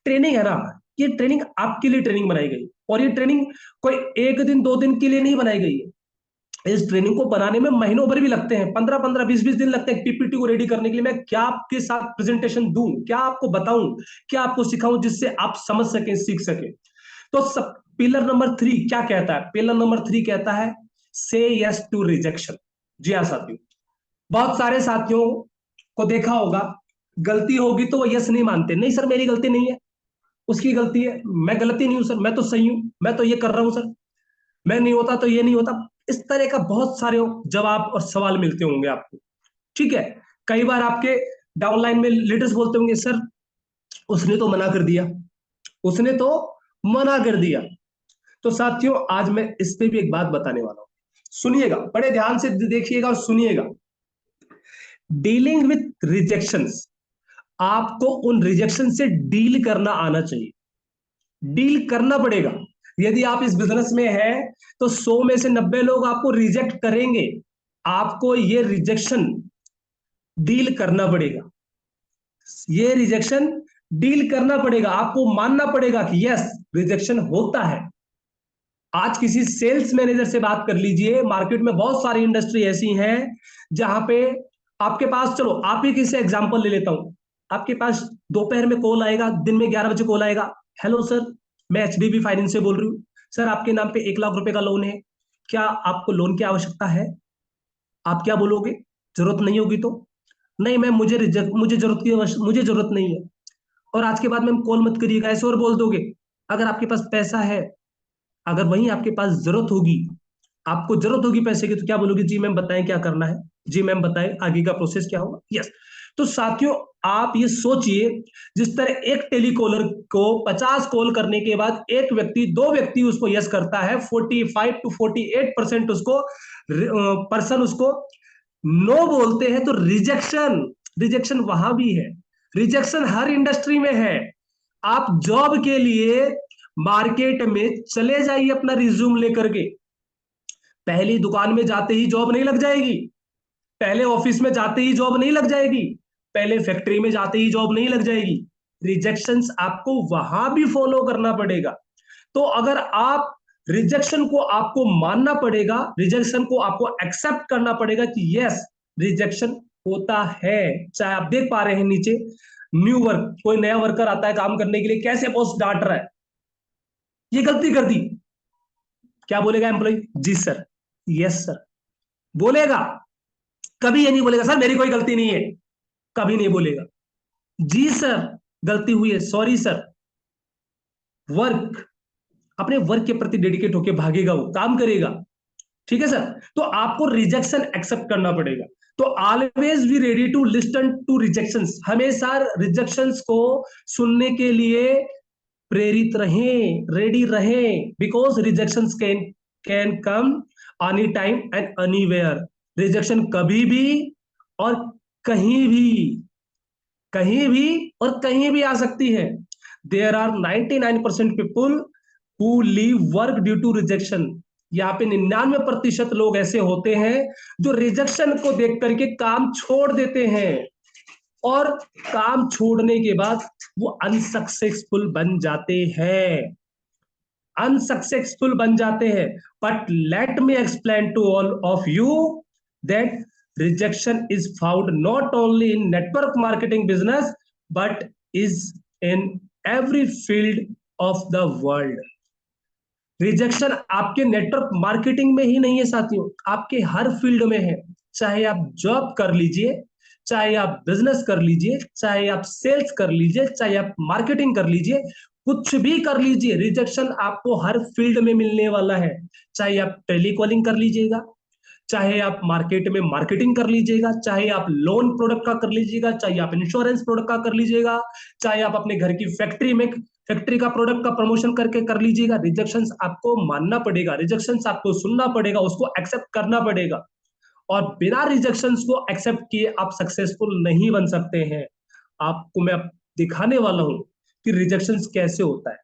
ट्रेनिंग है ना, ये ट्रेनिंग आपके लिए ट्रेनिंग बनाई गई, और ये ट्रेनिंग कोई एक दिन दो दिन के लिए नहीं बनाई गई है। इस ट्रेनिंग को बनाने में महीनों भर भी लगते हैं, 15-15, 20-20 दिन लगते हैं पीपीटी को रेडी करने के लिए। मैं क्या आपके साथ प्रेजेंटेशन दूं, क्या आपको बताऊं, क्या आपको सिखाऊं जिससे आप समझ सकें, सीख सकें। तो सब पिलर नंबर 3 क्या कहता है? पिलर नंबर 3 कहता है से यस टू रिजेक्शन। जी हाँ साथियों, बहुत सारे साथियों को देखा होगा, गलती होगी तो वो यस नहीं मानते, नहीं सर मेरी गलती नहीं है, उसकी गलती है, मैं गलती नहीं हूं सर, मैं तो सही हूं, मैं तो ये कर रहा हूं सर, मैं नहीं होता तो ये नहीं होता। इस तरह का बहुत सारे जवाब और सवाल मिलते होंगे आपको। ठीक है, कई बार आपके डाउनलाइन में लीडर्स बोलते होंगे सर उसने तो मना कर दिया, उसने तो मना कर दिया। तो साथियों आज मैं इस पे भी एक बात बताने वाला हूं, सुनिएगा, बड़े ध्यान से देखिएगा और सुनिएगा। डीलिंग विथ रिजेक्शंस, आपको उन रिजेक्शन से डील करना आना चाहिए, डील करना पड़ेगा। यदि आप इस बिजनेस में हैं तो 100 में से 90 लोग आपको रिजेक्ट करेंगे, आपको ये रिजेक्शन डील करना पड़ेगा, ये रिजेक्शन डील करना पड़ेगा, आपको मानना पड़ेगा कि यस रिजेक्शन होता है। आज किसी सेल्स मैनेजर से बात कर लीजिए, मार्केट में बहुत सारी इंडस्ट्री ऐसी हैं जहां पे आपके पास, चलो आप ही किसी एग्जांपल ले लेता हूं, आपके पास दोपहर में कॉल आएगा, दिन में 11 बजे कॉल आएगा, हेलो सर मैं एचडीबी फाइनेंस से बोल रही हूँ, सर आपके नाम पे 1 लाख रुपए का लोन है, क्या आपको लोन की आवश्यकता है? आप क्या बोलोगे? जरूरत नहीं होगी तो? नहीं मैम मुझे मुझे जरूरत नहीं है। और आज के बाद मैम कॉल मत करिएगा, ऐसे और बोल दोगे। अगर आपके पास पैसा है, अगर वहीं आपके पास जरूरत होगी, आपको जरूरत होगी पैसे की, तो क्या बोलोगे? जी मैम बताएं क्या करना है, जी मैम बताएं आगे का प्रोसेस क्या होगा। यस। तो साथियों आप ये सोचिए, जिस तरह एक टेलीकॉलर को 50 कॉल करने के बाद एक व्यक्ति, दो व्यक्ति उसको यस करता है, 45 to 48% उसको पर्सन उसको नो बोलते हैं, तो रिजेक्शन, रिजेक्शन वहां भी है, रिजेक्शन हर इंडस्ट्री में है। आप जॉब के लिए मार्केट में चले जाइए अपना रिज्यूम लेकर के, पहली दुकान में जाते ही जॉब नहीं लग जाएगी, पहले ऑफिस में जाते ही जॉब नहीं लग जाएगी, पहले फैक्ट्री में जाते ही जॉब नहीं लग जाएगी, रिजेक्शंस आपको वहां भी फॉलो करना पड़ेगा। तो अगर आप रिजेक्शन को आपको मानना पड़ेगा, रिजेक्शन को आपको एक्सेप्ट करना पड़ेगा कि यस रिजेक्शन होता है। चाहे आप देख पा रहे हैं नीचे, न्यू वर्क, कोई नया वर्कर आता है काम करने के लिए, कैसे बॉस डांट रहा है, ये गलती कर दी, क्या बोलेगा एम्प्लॉय? जी सर, यस सर, बोलेगा। कभी ये नहीं बोलेगा सर मेरी कोई गलती नहीं है, कभी नहीं बोलेगा। जी सर गलती हुई है, सॉरी सर। वर्क, अपने वर्क के प्रति डेडिकेट होकर भागेगा, वो काम करेगा। ठीक है सर, तो आपको रिजेक्शन एक्सेप्ट करना पड़ेगा। तो always be ready to listen to rejections, हमेशा रिजेक्शंस को सुनने के लिए प्रेरित रहें, रेडी रहें, because rejections can come any time and anywhere. Rejection कभी भी और कहीं भी, कहीं भी और कहीं भी आ सकती है। There are 99% people who leave work due to rejection. यहाँ पे 99% लोग ऐसे होते हैं जो रिजेक्शन को देख करके काम छोड़ देते हैं, और काम छोड़ने के बाद वो अनसक्सेसफुल बन जाते हैं, अनसक्सेसफुल बन जाते हैं। But let me explain to all of you that rejection is found not only in network marketing business but is in every field of the world. Rejection आपके नेटवर्क मार्केटिंग में ही नहीं है साथियों, आपके हर फील्ड में है। चाहे आप जॉब कर लीजिए, चाहे आप बिजनेस कर लीजिए, चाहे आप सेल्स कर लीजिए, चाहे आप मार्केटिंग कर लीजिए, कुछ भी कर लीजिए, रिजेक्शन आपको हर फील्ड में मिलने वाला है। चाहे आप टेलीकॉलिंग कर लीजिएगा, चाहे आप मार्केट में मार्केटिंग कर लीजिएगा, चाहे आप लोन प्रोडक्ट का कर लीजिएगा, चाहे आप इंश्योरेंस प्रोडक्ट का कर लीजिएगा, चाहे आप अपने घर की फैक्ट्री का प्रोडक्ट का प्रमोशन करके कर लीजिएगा, रिजेक्शंस आपको मानना पड़ेगा, रिजेक्शंस आपको सुनना पड़ेगा, उसको एक्सेप्ट करना पड़ेगा। और बिना रिजेक्शंस को एक्सेप्ट किए आप सक्सेसफुल नहीं बन सकते हैं। आपको मैं दिखाने वाला हूं कि रिजेक्शंस कैसे होता है,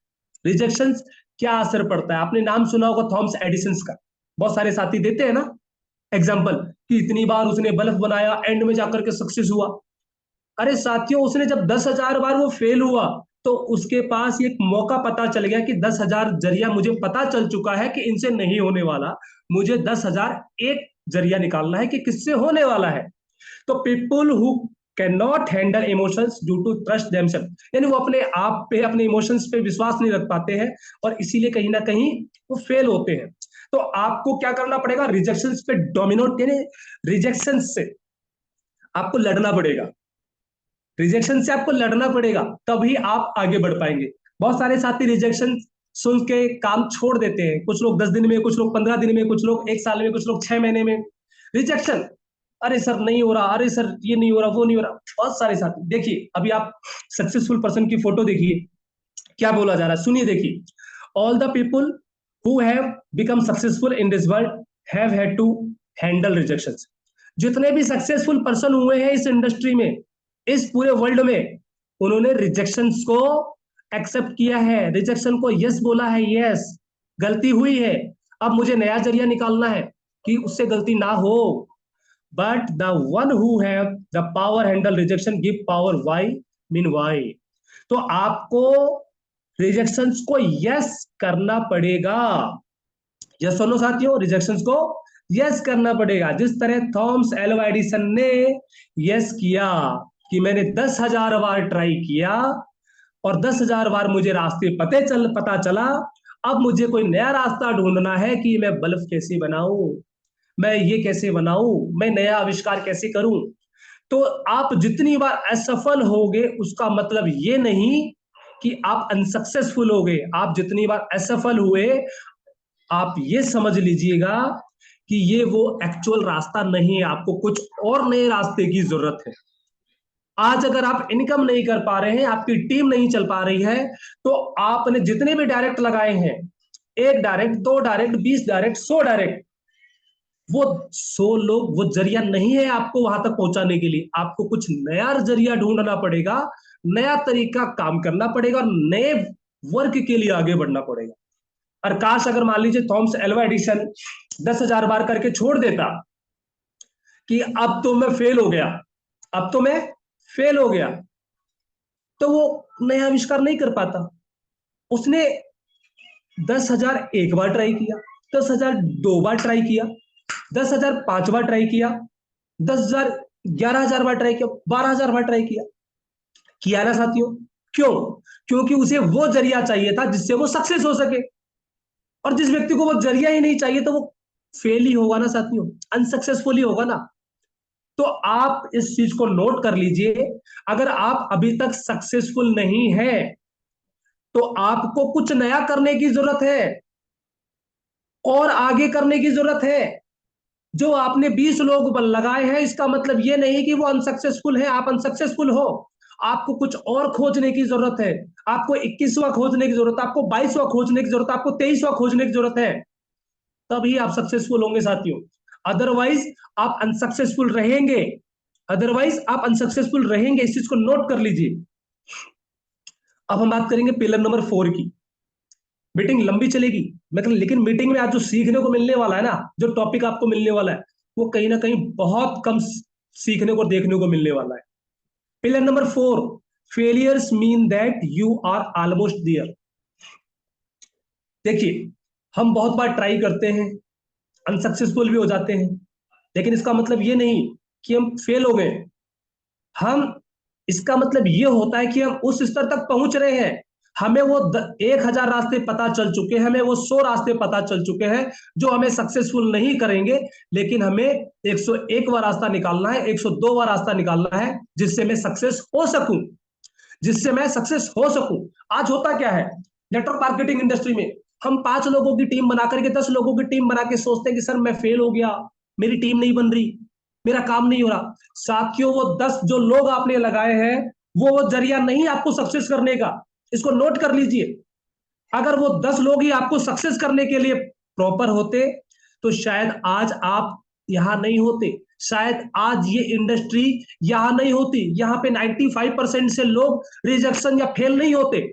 रिजेक्शंस क्या असर पड़ता है? आपने नाम सुना होगा थॉमस एडिसन का, बहुत सारे साथी देते हैं ना एग्जाम्पल, कि इतनी बार उसने बल्ब बनाया, एंड में जाकर के सक्सेस हुआ। अरे साथियों, उसने जब 10,000 बार वो फेल हुआ, तो उसके पास एक मौका पता चल गया कि 10,000 जरिया मुझे पता चल चुका है कि इनसे नहीं होने वाला, मुझे 10,000 एक जरिया निकालना है कि किससे होने वाला है। तो people who can not handle emotions due to trust themselves, यानी वो अपने आप पे, अपने इमोशंस पे विश्वास नहीं रख पाते हैं, और इसीलिए कहीं ना कहीं वो फेल होते हैं। तो आपको क्या करना पड़ेगा? रिजेक्शन पे डोमिनेट, यानी रिजेक्शन से आपको लड़ना पड़ेगा, रिजेक्शन से आपको लड़ना पड़ेगा, तभी आप आगे बढ़ पाएंगे। बहुत सारे साथी रिजेक्शन सुन के काम छोड़ देते हैं, कुछ लोग 10 दिन में, कुछ लोग 15 दिन में, कुछ लोग 1 साल में, कुछ लोग 6 महीने में। रिजेक्शन, अरे सर नहीं हो रहा, अरे सर ये नहीं हो रहा, वो नहीं हो रहा। बहुत सारे साथी, देखिए अभी आप सक्सेसफुल पर्सन की फोटो देखिए, क्या बोला जा रहा है, सुनिए देखिए। All the people who have become successful in this world have had to handle rejections. जितने भी सक्सेसफुल पर्सन हुए हैं इस इंडस्ट्री में, इस पूरे वर्ल्ड में, उन्होंने रिजेक्शंस को एक्सेप्ट किया है, रिजेक्शन को यस बोला है, यस गलती हुई है, अब मुझे नया जरिया निकालना है कि उससे गलती ना हो। But the one who have the power handle rejection give power why, mean why. तो आपको रिजेक्शंस को यस करना पड़ेगा। यस सुनो साथियों, रिजेक्शंस को यस करना पड़ेगा, जिस तरह थॉमस एल्वा एडिसन ने यस किया कि मैंने 10,000 बार ट्राई किया और 10,000 बार मुझे रास्ते पता चला, अब मुझे कोई नया रास्ता ढूंढना है कि मैं बल्ब कैसे बनाऊं, मैं ये कैसे बनाऊं, मैं नया आविष्कार कैसे करूं। तो आप जितनी बार असफल होगे उसका मतलब ये नहीं कि आप अनसक्सेसफुल हो गए। आप जितनी बार असफल हुए, आप ये समझ लीजिएगा कि ये वो एक्चुअल रास्ता नहीं है, आपको कुछ और नए रास्ते की जरूरत है। आज अगर आप इनकम नहीं कर पा रहे हैं, आपकी टीम नहीं चल पा रही है, तो आपने जितने भी डायरेक्ट लगाए हैं, 1 डायरेक्ट, 2 डायरेक्ट, 20 डायरेक्ट, 100 डायरेक्ट, वो 100 लोग वो जरिया नहीं है आपको वहां तक पहुंचाने के लिए। आपको कुछ नया जरिया ढूंढना पड़ेगा, नया तरीका काम करना पड़ेगा, और नए वर्क के लिए आगे बढ़ना पड़ेगा। और काश अगर मान लीजिए थॉमस एल्वा एडिसन 10,000 बार करके छोड़ देता कि अब तो मैं फेल हो गया, अब तो मैं फेल हो गया, तो वो नया आविष्कार नहीं कर पाता। उसने 10,001 बार ट्राई किया, 10,002 बार ट्राई किया, 10,005 बार ट्राई किया, 10,000, 11,000 बार ट्राई किया, 12,000 बार ट्राई किया, किया ना साथियों? क्यों? क्योंकि उसे वो जरिया चाहिए था जिससे वो सक्सेस हो सके। और जिस व्यक्ति को वो जरिया ही नहीं चाहिए, तो वो फेल ही होगा ना साथियों, अनसक्सेसफुल ही होगा ना। तो आप इस चीज को नोट कर लीजिए, अगर आप अभी तक सक्सेसफुल नहीं है, तो आपको कुछ नया करने की जरूरत है और आगे करने की जरूरत है। जो आपने 20 लोग लगाए हैं, इसका मतलब ये नहीं कि वो अनसक्सेसफुल है, आप अनसक्सेसफुल हो। आपको कुछ और खोजने की जरूरत है, आपको 21वां खोजने की जरूरत है, आपको 22वां खोजने की जरूरत है, आपको 23वां खोजने की जरूरत है, तभी आप सक्सेसफुल होंगे साथियों। अदरवाइज आप अनसक्सेसफुल रहेंगे, अदरवाइज आप अनसक्सेसफुल रहेंगे, इस चीज को नोट कर लीजिए। अब हम बात करेंगे पिलर नंबर 4 की। मीटिंग लंबी चलेगी, मतलब लेकिन मीटिंग में आज जो सीखने को मिलने वाला है ना, जो टॉपिक आपको मिलने वाला है, वो कहीं ना कहीं बहुत कम सीखने को देखने को मिलने वाला है। Pillar number 4, failures mean that you are almost there. देखिए, हम बहुत बार ट्राई करते हैं, अनसक्सेसफुल भी हो जाते हैं, लेकिन इसका मतलब ये नहीं कि हम फेल हो गए। हम, इसका मतलब ये होता है कि हम उस स्तर तक पहुंच रहे हैं, हमें वो 1,000 रास्ते पता चल चुके हैं, हमें वो 100 रास्ते पता चल चुके हैं जो हमें सक्सेसफुल नहीं करेंगे, लेकिन हमें 101वां रास्ता निकालना है, 102वां रास्ता निकालना है, जिससे मैं सक्सेस हो सकूं, जिससे मैं सक्सेस हो सकूं। आज होता क्या है नेटवर्क मार्केटिंग इंडस्ट्री में, हम 5 लोगों की टीम बना करके, 10 लोगों की टीम बना के सोचते हैं कि सर मैं फेल हो गया, मेरी टीम नहीं बन रही, मेरा काम नहीं हो रहा। साथियों, वो 10 जो लोग आपने लगाए हैं, वो जरिया नहीं आपको सक्सेस करने का, इसको नोट कर लीजिए। अगर वो 10 लोग ही आपको सक्सेस करने के लिए प्रॉपर होते, तो शायद आज आप यहां नहीं होते, शायद आज ये इंडस्ट्री यहां नहीं होती। यहां पे 95% से लोग रिजेक्शन या फेल नहीं होते।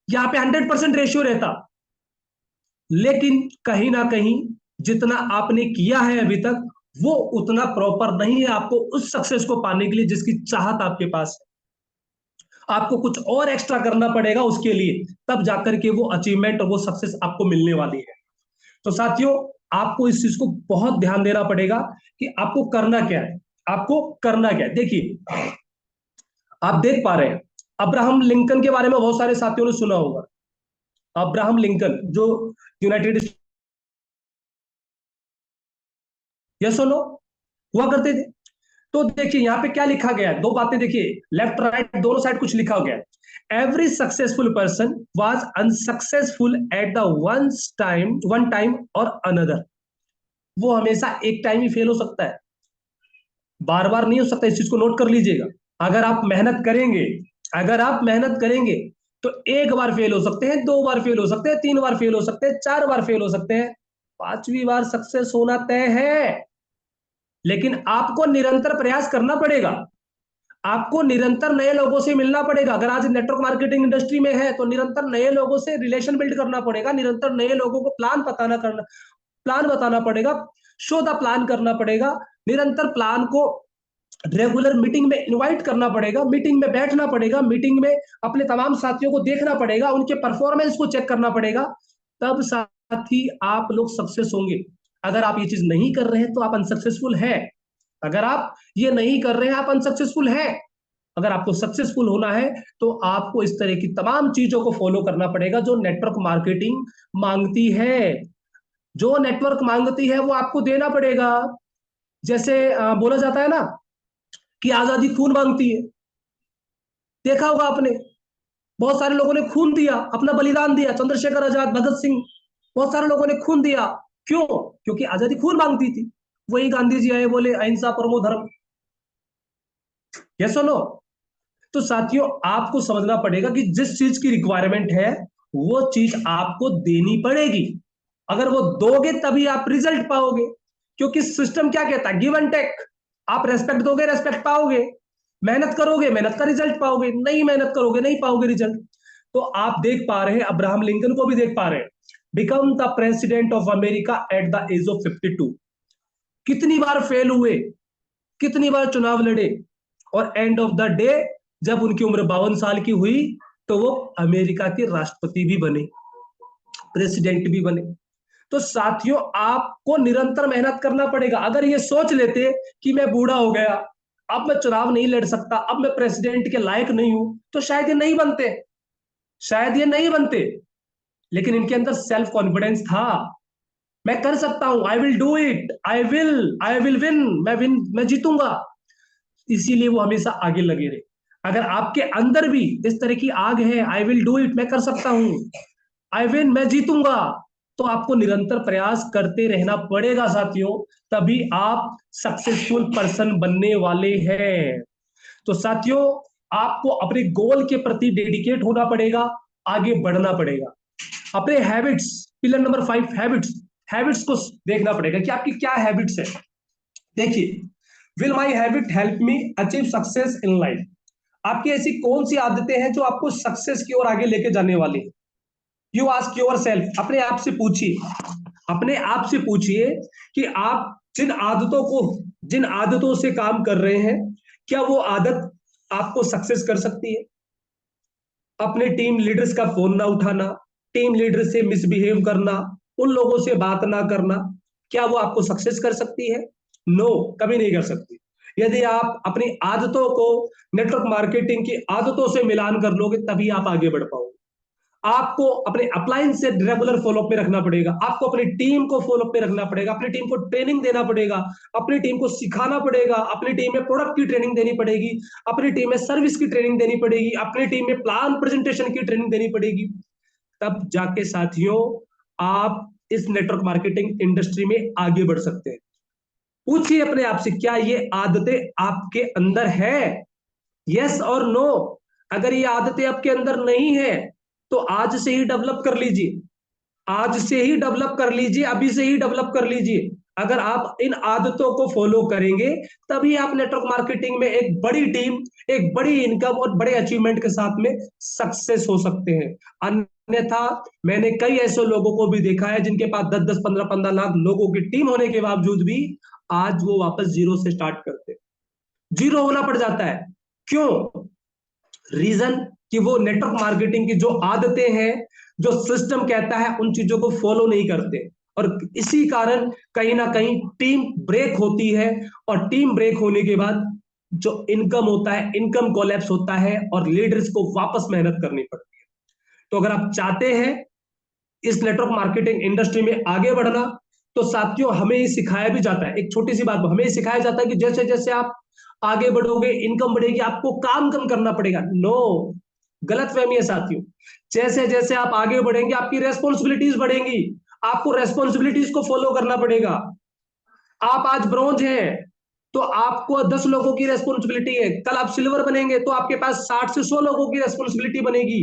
यहां पे 100% रेशियो रहता, लेकिन कहीं ना कहीं जितना आपने किया है अभी तक वो उतना प्रॉपर नहीं है आपको उस सक्सेस को पाने के लिए जिसकी चाहत आपके पास है। आपको कुछ और एक्स्ट्रा करना पड़ेगा उसके लिए, तब जाकर के वो अचीवमेंट और वो सक्सेस आपको मिलने वाली है। तो साथियों, आपको इस चीज को बहुत ध्यान देना पड़ेगा कि आपको करना क्या है। आपको करना क्या है, देखिए, आप देख पा रहे हैं अब्राहम लिंकन के बारे में बहुत सारे साथियों ने सुना होगा। अब्राहम लिंकन जो यूनाइटेड, यस और नो, हुआ करते थे। तो देखिए यहां पे क्या लिखा गया है, दो बातें देखिए, लेफ्ट राइट दोनों साइड कुछ लिखा गया है। Every successful person was unsuccessful at the one time और अनदर। वो हमेशा एक टाइम ही फेल हो सकता है, बार बार नहीं हो सकता। इस चीज को नोट कर लीजिएगा। अगर आप मेहनत करेंगे, अगर आप मेहनत करेंगे तो एक बार फेल हो सकते हैं, दो बार फेल हो सकते हैं, तीन बार फेल हो सकते हैं, चार बार फेल हो सकते हैं, पांचवी बार सक्सेस होना तय है। लेकिन आपको निरंतर प्रयास करना पड़ेगा। आपको निरंतर नए लोगों से मिलना पड़ेगा। अगर आज नेटवर्क मार्केटिंग इंडस्ट्री में है तो निरंतर नए लोगों से रिलेशन बिल्ड करना पड़ेगा, निरंतर नए लोगों को प्लान बताना पड़ेगा, शो द प्लान करना पड़ेगा, निरंतर प्लान को रेगुलर मीटिंग में इनवाइट करना पड़ेगा, मीटिंग में बैठना पड़ेगा, मीटिंग में अपने तमाम साथियों को देखना पड़ेगा, उनके परफॉर्मेंस को चेक करना पड़ेगा, तब साथी आप लोग सक्सेस होंगे। अगर आप ये चीज नहीं कर रहे हैं तो आप अनसक्सेसफुल है। अगर आप ये नहीं कर रहे हैं आप अनसक्सेसफुल है। अगर आपको सक्सेसफुल होना है तो आपको इस तरह की तमाम चीजों को फॉलो करना पड़ेगा जो नेटवर्क मार्केटिंग मांगती है। जो नेटवर्क मांगती है वो आपको देना पड़ेगा। जैसे बोला जाता है ना कि आजादी खून मांगती है। देखा होगा आपने, बहुत सारे लोगों ने खून दिया, अपना बलिदान दिया, चंद्रशेखर आजाद, भगत सिंह, बहुत सारे लोगों ने खून दिया। क्यों? क्योंकि आजादी खून मांगती थी। वही गांधी जी आए, बोले अहिंसा परमो धर्म। यस और नो? तो साथियों, आपको समझना पड़ेगा कि जिस चीज की रिक्वायरमेंट है वो चीज आपको देनी पड़ेगी। अगर वो दोगे तभी आप रिजल्ट पाओगे, क्योंकि सिस्टम क्या कहता है, गिव एंड टेक। आप रेस्पेक्ट दोगे, रेस्पेक्ट पाओगे। मेहनत करोगे, मेहनत का रिजल्ट पाओगे, नहीं मेहनत करोगे, नहीं पाओगे रिजल्ट। तो आप देख पा रहे हैं, अब्राहम लिंकन को भी देख पा रहे हैं, become the president of America at the age of 52। कितनी बार फेल हुए, कितनी बार चुनाव लड़े, और एंड ऑफ द डे जब उनकी उम्र 52 साल की हुई तो वो अमेरिका के राष्ट्रपति भी बने, प्रेसिडेंट भी बने। तो साथियों, आपको निरंतर मेहनत करना पड़ेगा। अगर ये सोच लेते कि मैं बूढ़ा हो गया, अब मैं चुनाव नहीं लड़ सकता, अब मैं प्रेसिडेंट के लायक नहीं हूं, तो शायद ये नहीं बनते, शायद ये नहीं बनते। लेकिन इनके अंदर सेल्फ कॉन्फिडेंस था, मैं कर सकता हूं, I will do it, I will win, मैं जीतूंगा। इसीलिए वो हमेशा आगे लगे रहे। अगर आपके अंदर भी इस तरह की आग है, आई विल डू इट, मैं कर सकता हूं, आई विन, मैं जीतूंगा, तो आपको निरंतर प्रयास करते रहना पड़ेगा साथियों, तभी आप सक्सेसफुल पर्सन बनने वाले हैं। तो साथियों, आपको अपने गोल के प्रति डेडिकेट होना पड़ेगा, आगे बढ़ना पड़ेगा। अपने habits, pillar number 5, habits, habits को देखना पड़ेगा कि आपकी क्या हैबिट्स है। देखिए, will my habit help me achieve success in life. आपकी ऐसी कौन सी आदतें हैं जो आपको सक्सेस की ओर आगे लेके जाने वाली है? यू आस्क योर सेल्फ, अपने आप से पूछिए, अपने आप से पूछिए कि आप जिन आदतों से काम कर रहे हैं, क्या वो आदत आपको सक्सेस कर सकती है? अपने टीम लीडर्स का फोन ना उठाना, टीम लीडर से मिसबिहेव करना, उन लोगों से बात ना करना, क्या वो आपको सक्सेस कर सकती है? नो, कभी नहीं कर सकती। यदि आप अपनी आदतों को नेटवर्क मार्केटिंग की आदतों से मिलान कर लोगे तभी आप आगे बढ़ पाओगे। आपको अपने अपलाइन से रेगुलर फॉलोअप में रखना पड़ेगा, आपको अपनी टीम को फॉलोअप में रखना पड़ेगा, अपनी टीम को ट्रेनिंग देना पड़ेगा, अपनी टीम को सिखाना पड़ेगा, अपनी टीम में प्रोडक्ट की ट्रेनिंग देनी पड़ेगी, अपनी टीम में सर्विस की ट्रेनिंग देनी पड़ेगी, अपनी टीम में प्लान प्रेजेंटेशन की ट्रेनिंग देनी पड़ेगी। तब जाके साथियों आप इस नेटवर्क मार्केटिंग इंडस्ट्री में आगे बढ़ सकते हैं। पूछिए अपने आप से, क्या ये आदतें आपके अंदर है? यस और नो। अगर ये आदतें आपके अंदर नहीं है तो आज से ही डेवलप कर लीजिए, आज से ही डेवलप कर लीजिए, अभी से ही डेवलप कर लीजिए। अगर आप इन आदतों को फॉलो करेंगे तभी आप नेटवर्क मार्केटिंग में एक बड़ी टीम, एक बड़ी इनकम और बड़े अचीवमेंट के साथ में सक्सेस हो सकते हैं। अन्यथा मैंने कई ऐसे लोगों को भी देखा है जिनके पास 10-10, 15-15 लाख लोगों की टीम होने के बावजूद भी आज वो वापस जीरो से स्टार्ट करते हैं, जीरो होना पड़ जाता है। क्यों? रीजन कि वो नेटवर्क मार्केटिंग की जो आदतें हैं, जो सिस्टम कहता है, उन चीजों को फॉलो नहीं करते, और इसी कारण कहीं ना कहीं टीम ब्रेक होती है, और टीम ब्रेक होने के बाद जो इनकम होता है, इनकम कोलैप्स होता है और लीडर्स को वापस मेहनत करनी पड़ती है। तो अगर आप चाहते हैं इस नेटवर्क मार्केटिंग इंडस्ट्री में आगे बढ़ना, तो साथियों हमें ये सिखाया भी जाता है, एक छोटी सी बात, हमें सिखाया जाता है कि जैसे जैसे आप आगे बढ़ोगे, इनकम बढ़ेगी, आपको काम कम करना पड़ेगा। नो, गलत फहमी है साथियों। जैसे जैसे आप आगे बढ़ेंगे आपकी रेस्पॉन्सिबिलिटीज बढ़ेंगी, आपको रेस्पॉन्सिबिलिटीज को फॉलो करना पड़ेगा। आप आज ब्रॉन्ज हैं तो आपको 10 लोगों की रेस्पॉन्सिबिलिटी है, कल आप सिल्वर बनेंगे तो आपके पास 60 से 100 लोगों की रेस्पॉन्सिबिलिटी बनेगी,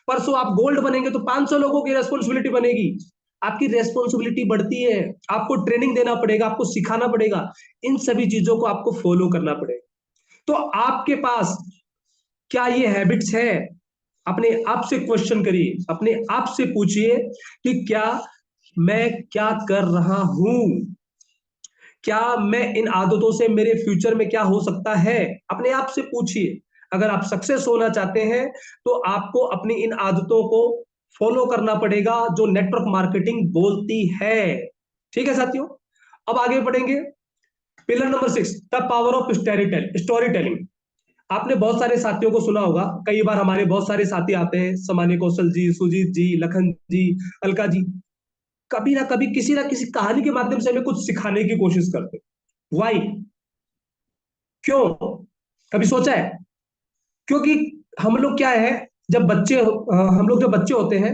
परसों आप गोल्ड बनेंगे तो 500 लोगों की रेस्पॉन्सिबिलिटी बनेगी। आपकी रेस्पॉन्सिबिलिटी बढ़ती है, आपको ट्रेनिंग देना पड़ेगा, आपको सिखाना पड़ेगा, इन सभी चीजों को आपको फॉलो करना पड़ेगा। तो आपके पास क्या ये हैबिट्स है? अपने आप से क्वेश्चन करिए, अपने आप से पूछिए कि क्या मैं क्या कर रहा हूं, क्या मैं इन आदतों से मेरे फ्यूचर में क्या हो सकता है? अपने आप से पूछिए। अगर आप सक्सेस होना चाहते हैं तो आपको अपनी इन आदतों को फॉलो करना पड़ेगा जो नेटवर्क मार्केटिंग बोलती है। ठीक है साथियों, अब आगे बढ़ेंगे। Pillar number 6, the power of story telling. आपने बहुत सारे साथियों को सुना होगा, कई बार हमारे बहुत सारे साथी आते हैं, समानी कौशल जी, सुजीत जी, लखन जी, अलका जी, कभी ना किसी कहानी के माध्यम से हमें कुछ सिखाने की कोशिश करते हैं। वाई? क्यों? कभी सोचा है? क्योंकि हम लोग क्या है, जब हम लोग जब बच्चे होते हैं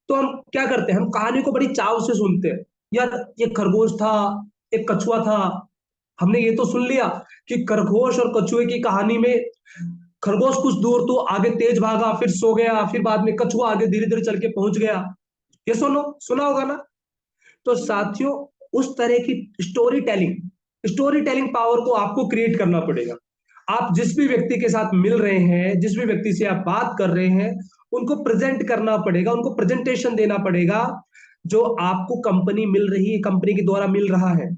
तो हम क्या करते हैं, हम कहानी को बड़ी चाव से सुनते हैं। यार, ये खरगोश था, एक कछुआ था, हमने ये तो सुन लिया कि खरगोश और कछुए की कहानी में खरगोश कुछ दूर तो आगे तेज भागा, फिर सो गया, फिर बाद में कछुआ आगे धीरे धीरे चल के पहुंच गया। ये सुना होगा ना? तो साथियों, उस तरह की स्टोरी टेलिंग पावर को आपको क्रिएट करना पड़ेगा। आप जिस भी व्यक्ति के साथ मिल रहे हैं, जिस भी व्यक्ति से आप बात कर रहे हैं, उनको प्रेजेंट करना पड़ेगा, उनको प्रेजेंटेशन देना पड़ेगा जो आपको कंपनी मिल रही है, कंपनी के द्वारा मिल रहा है,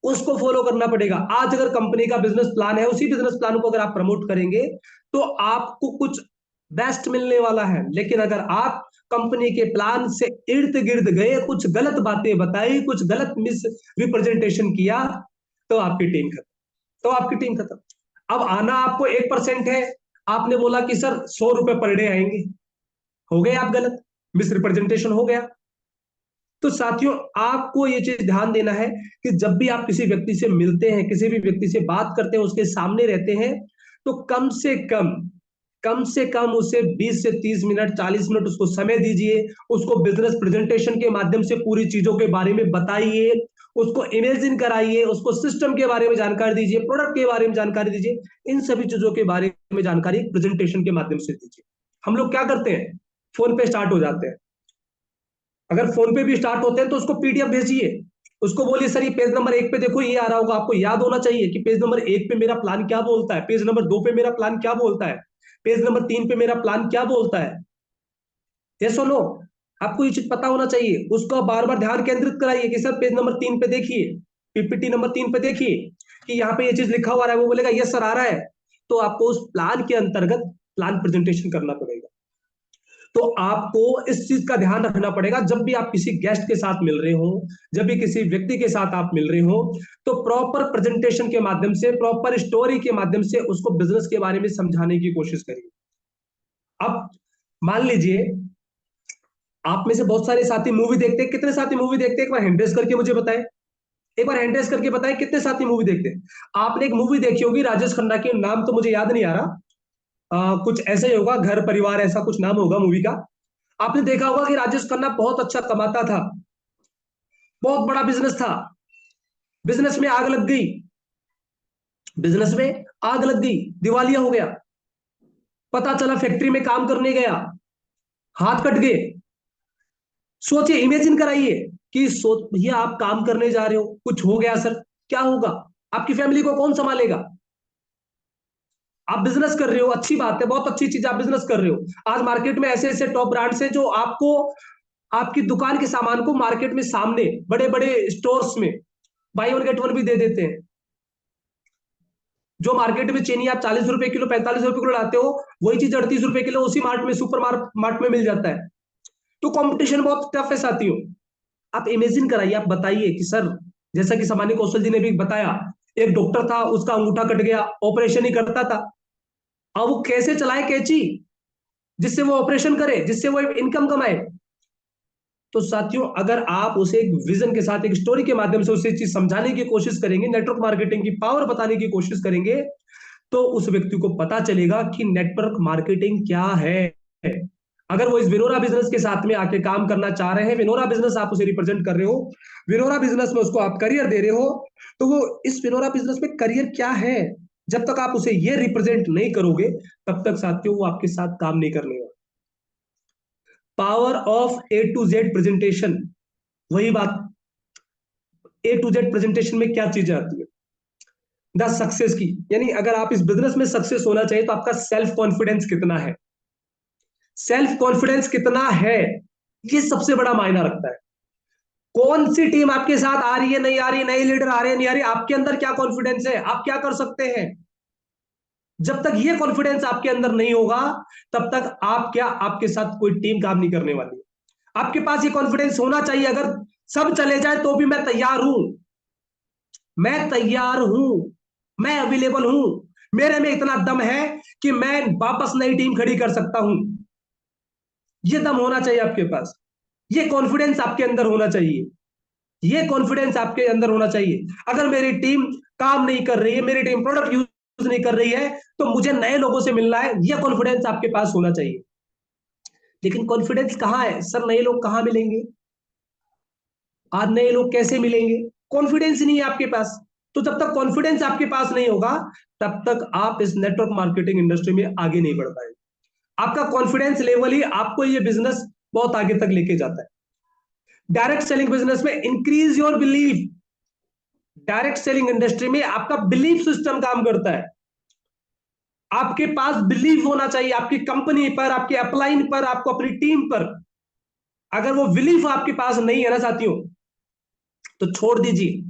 उसको फॉलो करना पड़ेगा। आज अगर कंपनी का बिजनेस प्लान है, उसी बिजनेस प्लान को अगर आप प्रमोट करेंगे तो आपको कुछ बेस्ट मिलने वाला है। लेकिन अगर आप कंपनी के प्लान से इर्द गिर्द गए, कुछ गलत बातें बताई, कुछ गलत मिस रिप्रेजेंटेशन किया, तो आपकी टीम खत्म, तो आपकी टीम खत्म। अब आना आपको 1% है, आपने बोला कि सर 100 रुपए पर डे आएंगे, हो गए आप गलत, मिस रिप्रेजेंटेशन हो गया। तो साथियों, आपको ये चीज ध्यान देना है कि जब भी आप किसी व्यक्ति से मिलते हैं, किसी भी व्यक्ति से बात करते हैं, उसके सामने रहते हैं, तो कम से कम उसे 20 से 30 मिनट, 40 मिनट उसको समय दीजिए। उसको बिजनेस प्रेजेंटेशन के माध्यम से पूरी चीजों के बारे में बताइए, उसको इमेजिन कराइए, उसको सिस्टम के बारे में जानकारी दीजिए, प्रोडक्ट के बारे में जानकारी दीजिए, इन सभी चीजों के बारे में जानकारी प्रेजेंटेशन के माध्यम से दीजिए। हम लोग क्या करते हैं, फोन पे स्टार्ट हो जाते हैं। अगर फोन पे भी स्टार्ट होते हैं तो उसको पीडीएफ भेजिए, उसको बोलिए सर ये पेज नंबर 1 पे देखो, ये आ रहा होगा, आपको याद होना चाहिए कि पेज नंबर 1 पे मेरा प्लान क्या बोलता है, पेज नंबर 2 पे मेरा प्लान क्या बोलता है, पेज नंबर 3 पे मेरा प्लान क्या बोलता है। ये सुनो, आपको ये चीज पता होना चाहिए। उसको बार बार ध्यान केंद्रित कराइए कि सर पेज नंबर 3 पे देखिए, पीपीटी नंबर 3 पे देखिए कि यहाँ पे ये चीज लिखा हुआ है। वो बोलेगा यस सर आ रहा है, तो आपको उस प्लान के अंतर्गत प्लान प्रेजेंटेशन करना पड़ेगा। तो आपको इस चीज का ध्यान रखना पड़ेगा, जब भी आप किसी गेस्ट के साथ मिल रहे हो, जब भी किसी व्यक्ति के साथ आप मिल रहे हो, तो प्रॉपर प्रेजेंटेशन के माध्यम से, प्रॉपर स्टोरी के माध्यम से उसको बिजनेस के बारे में समझाने की कोशिश करिए। अब मान लीजिए आप में से बहुत सारे साथी मूवी देखते हैं, कितने साथी मूवी देखते हैं, एक बार हैंड रेस करके मुझे बताएं, एक बार हैंड रेस करके बताएं कितने साथी मूवी देखते हैं। आपने एक मूवी देखी होगी राजेश खन्ना की, नाम तो मुझे याद नहीं आ रहा, कुछ ऐसा ही होगा, घर परिवार ऐसा कुछ नाम होगा मूवी का। आपने देखा होगा कि राजेश खन्ना बहुत अच्छा कमाता था, बहुत बड़ा बिजनेस था, बिजनेस में आग लग गई, बिजनेस में आग लग गई, दिवालिया हो गया। पता चला फैक्ट्री में काम करने गया, हाथ कट गए। सोचिए, इमेजिन कराइए कि भैया आप काम करने जा रहे हो, कुछ हो गया सर, क्या होगा? आपकी फैमिली को कौन संभालेगा? आप बिजनेस कर रहे हो, अच्छी बात है, बहुत अच्छी चीज, आप बिजनेस कर रहे हो। आज मार्केट में ऐसे ऐसे टॉप ब्रांड्स हैं जो आपको आपकी दुकान के सामान को मार्केट में सामने बड़े बड़े स्टोर्स में बाई वन गेट वन भी दे देते हैं। जो मार्केट में चीनी आप 40 रुपए किलो, 45 रुपए किलो लाते हो, वही चीज 38 रुपए किलो उसी मार्ट में, सुपर मार्ट में मिल जाता है। तो कंपटीशन बहुत टफ है साथियों। आप इमेजिन कराइए, आप बताइए कि सर, जैसा कि सामान्य कौशल जी ने भी बताया, एक डॉक्टर था, उसका अंगूठा कट गया, ऑपरेशन ही करता था। अब वो कैसे चलाए कैची, जिससे वो ऑपरेशन करे, जिससे वो इनकम कमाए? तो साथियों, अगर आप उसे एक विजन के साथ, एक स्टोरी के माध्यम से उसे चीज समझाने की कोशिश करेंगे, नेटवर्क मार्केटिंग की पावर बताने की कोशिश करेंगे, तो उस व्यक्ति को पता चलेगा कि नेटवर्क मार्केटिंग क्या है। अगर वो इस विनोरा बिजनेस के साथ में आके काम करना चाह रहे हैं, विनोरा बिजनेस आप उसे रिप्रेजेंट कर रहे हो, विनोरा बिजनेस में उसको आप करियर दे रहे हो, तो वो इस विनोरा बिजनेस में करियर क्या है, जब तक आप उसे ये रिप्रेजेंट नहीं करोगे, तब तक साथियों वो आपके साथ काम नहीं करने वाला। Power of A to Z presentation, वही बात, ए टू जेड प्रेजेंटेशन में क्या चीजें आती है? द सक्सेस की, यानी अगर आप इस बिजनेस में सक्सेस होना चाहिए तो आपका सेल्फ कॉन्फिडेंस कितना है, सेल्फ कॉन्फिडेंस कितना है, ये सबसे बड़ा मायना रखता है। कौन सी टीम आपके साथ आ रही है, नहीं आ रही, नए लीडर आ रहे हैं, नहीं आ रही, आपके अंदर क्या कॉन्फिडेंस है, आप क्या कर सकते हैं? जब तक ये कॉन्फिडेंस आपके अंदर नहीं होगा, तब तक आप क्या, आपके साथ कोई टीम काम नहीं करने वाली। आपके पास ये कॉन्फिडेंस होना चाहिए, अगर सब चले जाए तो भी मैं तैयार हूं, मैं तैयार हूं, मैं अवेलेबल हूं, मेरे में इतना दम है कि मैं वापस नई टीम खड़ी कर सकता हूं। ये दम होना चाहिए आपके पास, ये कॉन्फिडेंस आपके अंदर होना चाहिए, ये कॉन्फिडेंस आपके अंदर होना चाहिए। अगर मेरी टीम काम नहीं कर रही है, मेरी टीम प्रोडक्ट यूज नहीं कर रही है, तो मुझे नए लोगों से मिलना है, ये कॉन्फिडेंस आपके पास होना चाहिए। लेकिन कॉन्फिडेंस कहां है सर, नए लोग कहां मिलेंगे? आज नए लोग कैसे मिलेंगे? कॉन्फिडेंस नहीं है आपके पास। तो जब तक कॉन्फिडेंस आपके पास नहीं होगा, तब तक आप इस नेटवर्क मार्केटिंग इंडस्ट्री में आगे नहीं बढ़ पाएंगे। आपका कॉन्फिडेंस लेवल ही आपको ये बिजनेस बहुत आगे तक लेके जाता है। डायरेक्ट सेलिंग बिजनेस में increase your belief, direct selling industry में आपका बिलीफ सिस्टम काम करता है। आपके पास बिलीफ होना चाहिए आपकी कंपनी पर, आपके अपलाइन पर, आपको अपनी टीम पर। अगर वो बिलीफ आपके पास नहीं है ना साथियों, तो छोड़ दीजिए,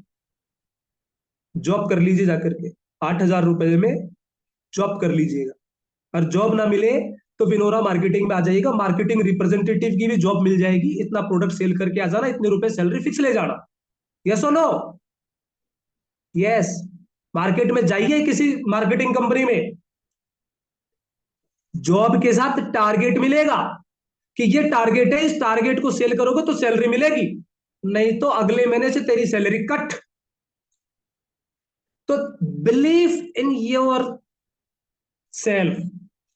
जॉब कर लीजिए जाकर के, 8,000 रुपए में जॉब कर लीजिएगा। और जॉब ना मिले तो विनोरा मार्केटिंग में आ जाइएगा, मार्केटिंग रिप्रेजेंटेटिव की भी जॉब मिल जाएगी, इतना प्रोडक्ट सेल करके आ जाना, इतने रुपए सैलरी फिक्स ले जाना। यस और नो? यस। मार्केट में जाइए, किसी मार्केटिंग कंपनी में, जॉब के साथ टारगेट मिलेगा कि ये टारगेट है, इस टारगेट को सेल करोगे तो सैलरी मिलेगी, नहीं तो अगले महीने से तेरी सैलरी कट। तो बिलीव इन योर सेल्फ,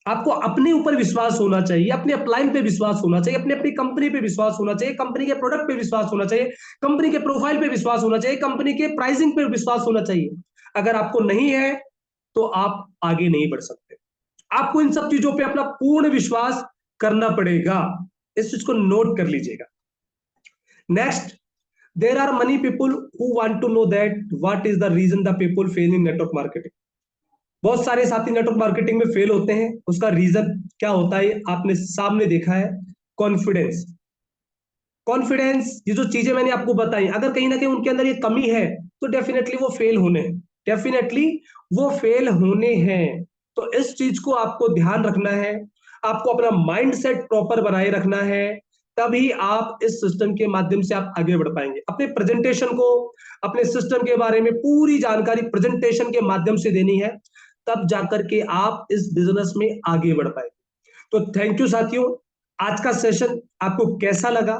आपको अपने ऊपर विश्वास होना चाहिए, अपने अपलाइन पे विश्वास होना चाहिए, अपने अपनी कंपनी पे विश्वास होना चाहिए, कंपनी के प्रोडक्ट पे विश्वास होना चाहिए, कंपनी के प्रोफाइल पे विश्वास होना चाहिए, कंपनी के प्राइसिंग पे विश्वास होना चाहिए। अगर आपको नहीं है तो आप आगे नहीं बढ़ सकते। आपको इन सब चीजों पे अपना पूर्ण विश्वास करना पड़ेगा, इस चीज को नोट कर लीजिएगा। Next, there are many people who want to know that what is the reason the people fail in network marketing. बहुत सारे साथी नेटवर्क मार्केटिंग में फेल होते हैं, उसका रीजन क्या होता है आपने सामने देखा है, कॉन्फिडेंस। कॉन्फिडेंस, ये जो चीजें मैंने आपको बताई, अगर कहीं ना कहीं उनके अंदर ये कमी है, तो डेफिनेटली वो फेल होने हैं, डेफिनेटली वो फेल होने हैं। तो इस चीज को आपको ध्यान रखना है, आपको अपना माइंड सेट प्रॉपर बनाए रखना है, तभी आप इस सिस्टम के माध्यम से आप आगे बढ़ पाएंगे। अपने प्रेजेंटेशन को, अपने सिस्टम के बारे में पूरी जानकारी प्रेजेंटेशन के माध्यम से देनी है, तब जाकर के आप इस बिजनेस में आगे बढ़ पाएंगे। तो थैंक यू साथियों, आज का सेशन आपको कैसा लगा?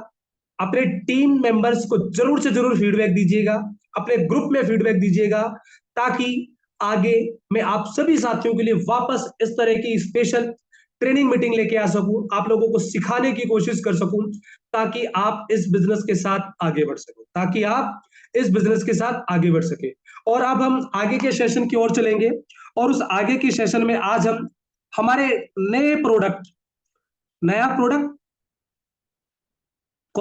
अपने टीम मेंबर्स को जरूर से जरूर फीडबैक दीजिएगा, अपने ग्रुप में फीडबैक दीजिएगा, ताकि आगे मैं आप सभी साथियों के लिए वापस इस तरह की स्पेशल ट्रेनिंग मीटिंग लेके आ सकूं, आप लोगों को सिखाने की कोशिश कर सकूं, ताकि आप इस बिजनेस के साथ आगे बढ़ सकें, ताकि आप इस बिजनेस के साथ आगे बढ़ सके। और अब हम आगे के सेशन की ओर चलेंगे, और उस आगे के सेशन में आज हम हमारे नए प्रोडक्ट, नया प्रोडक्ट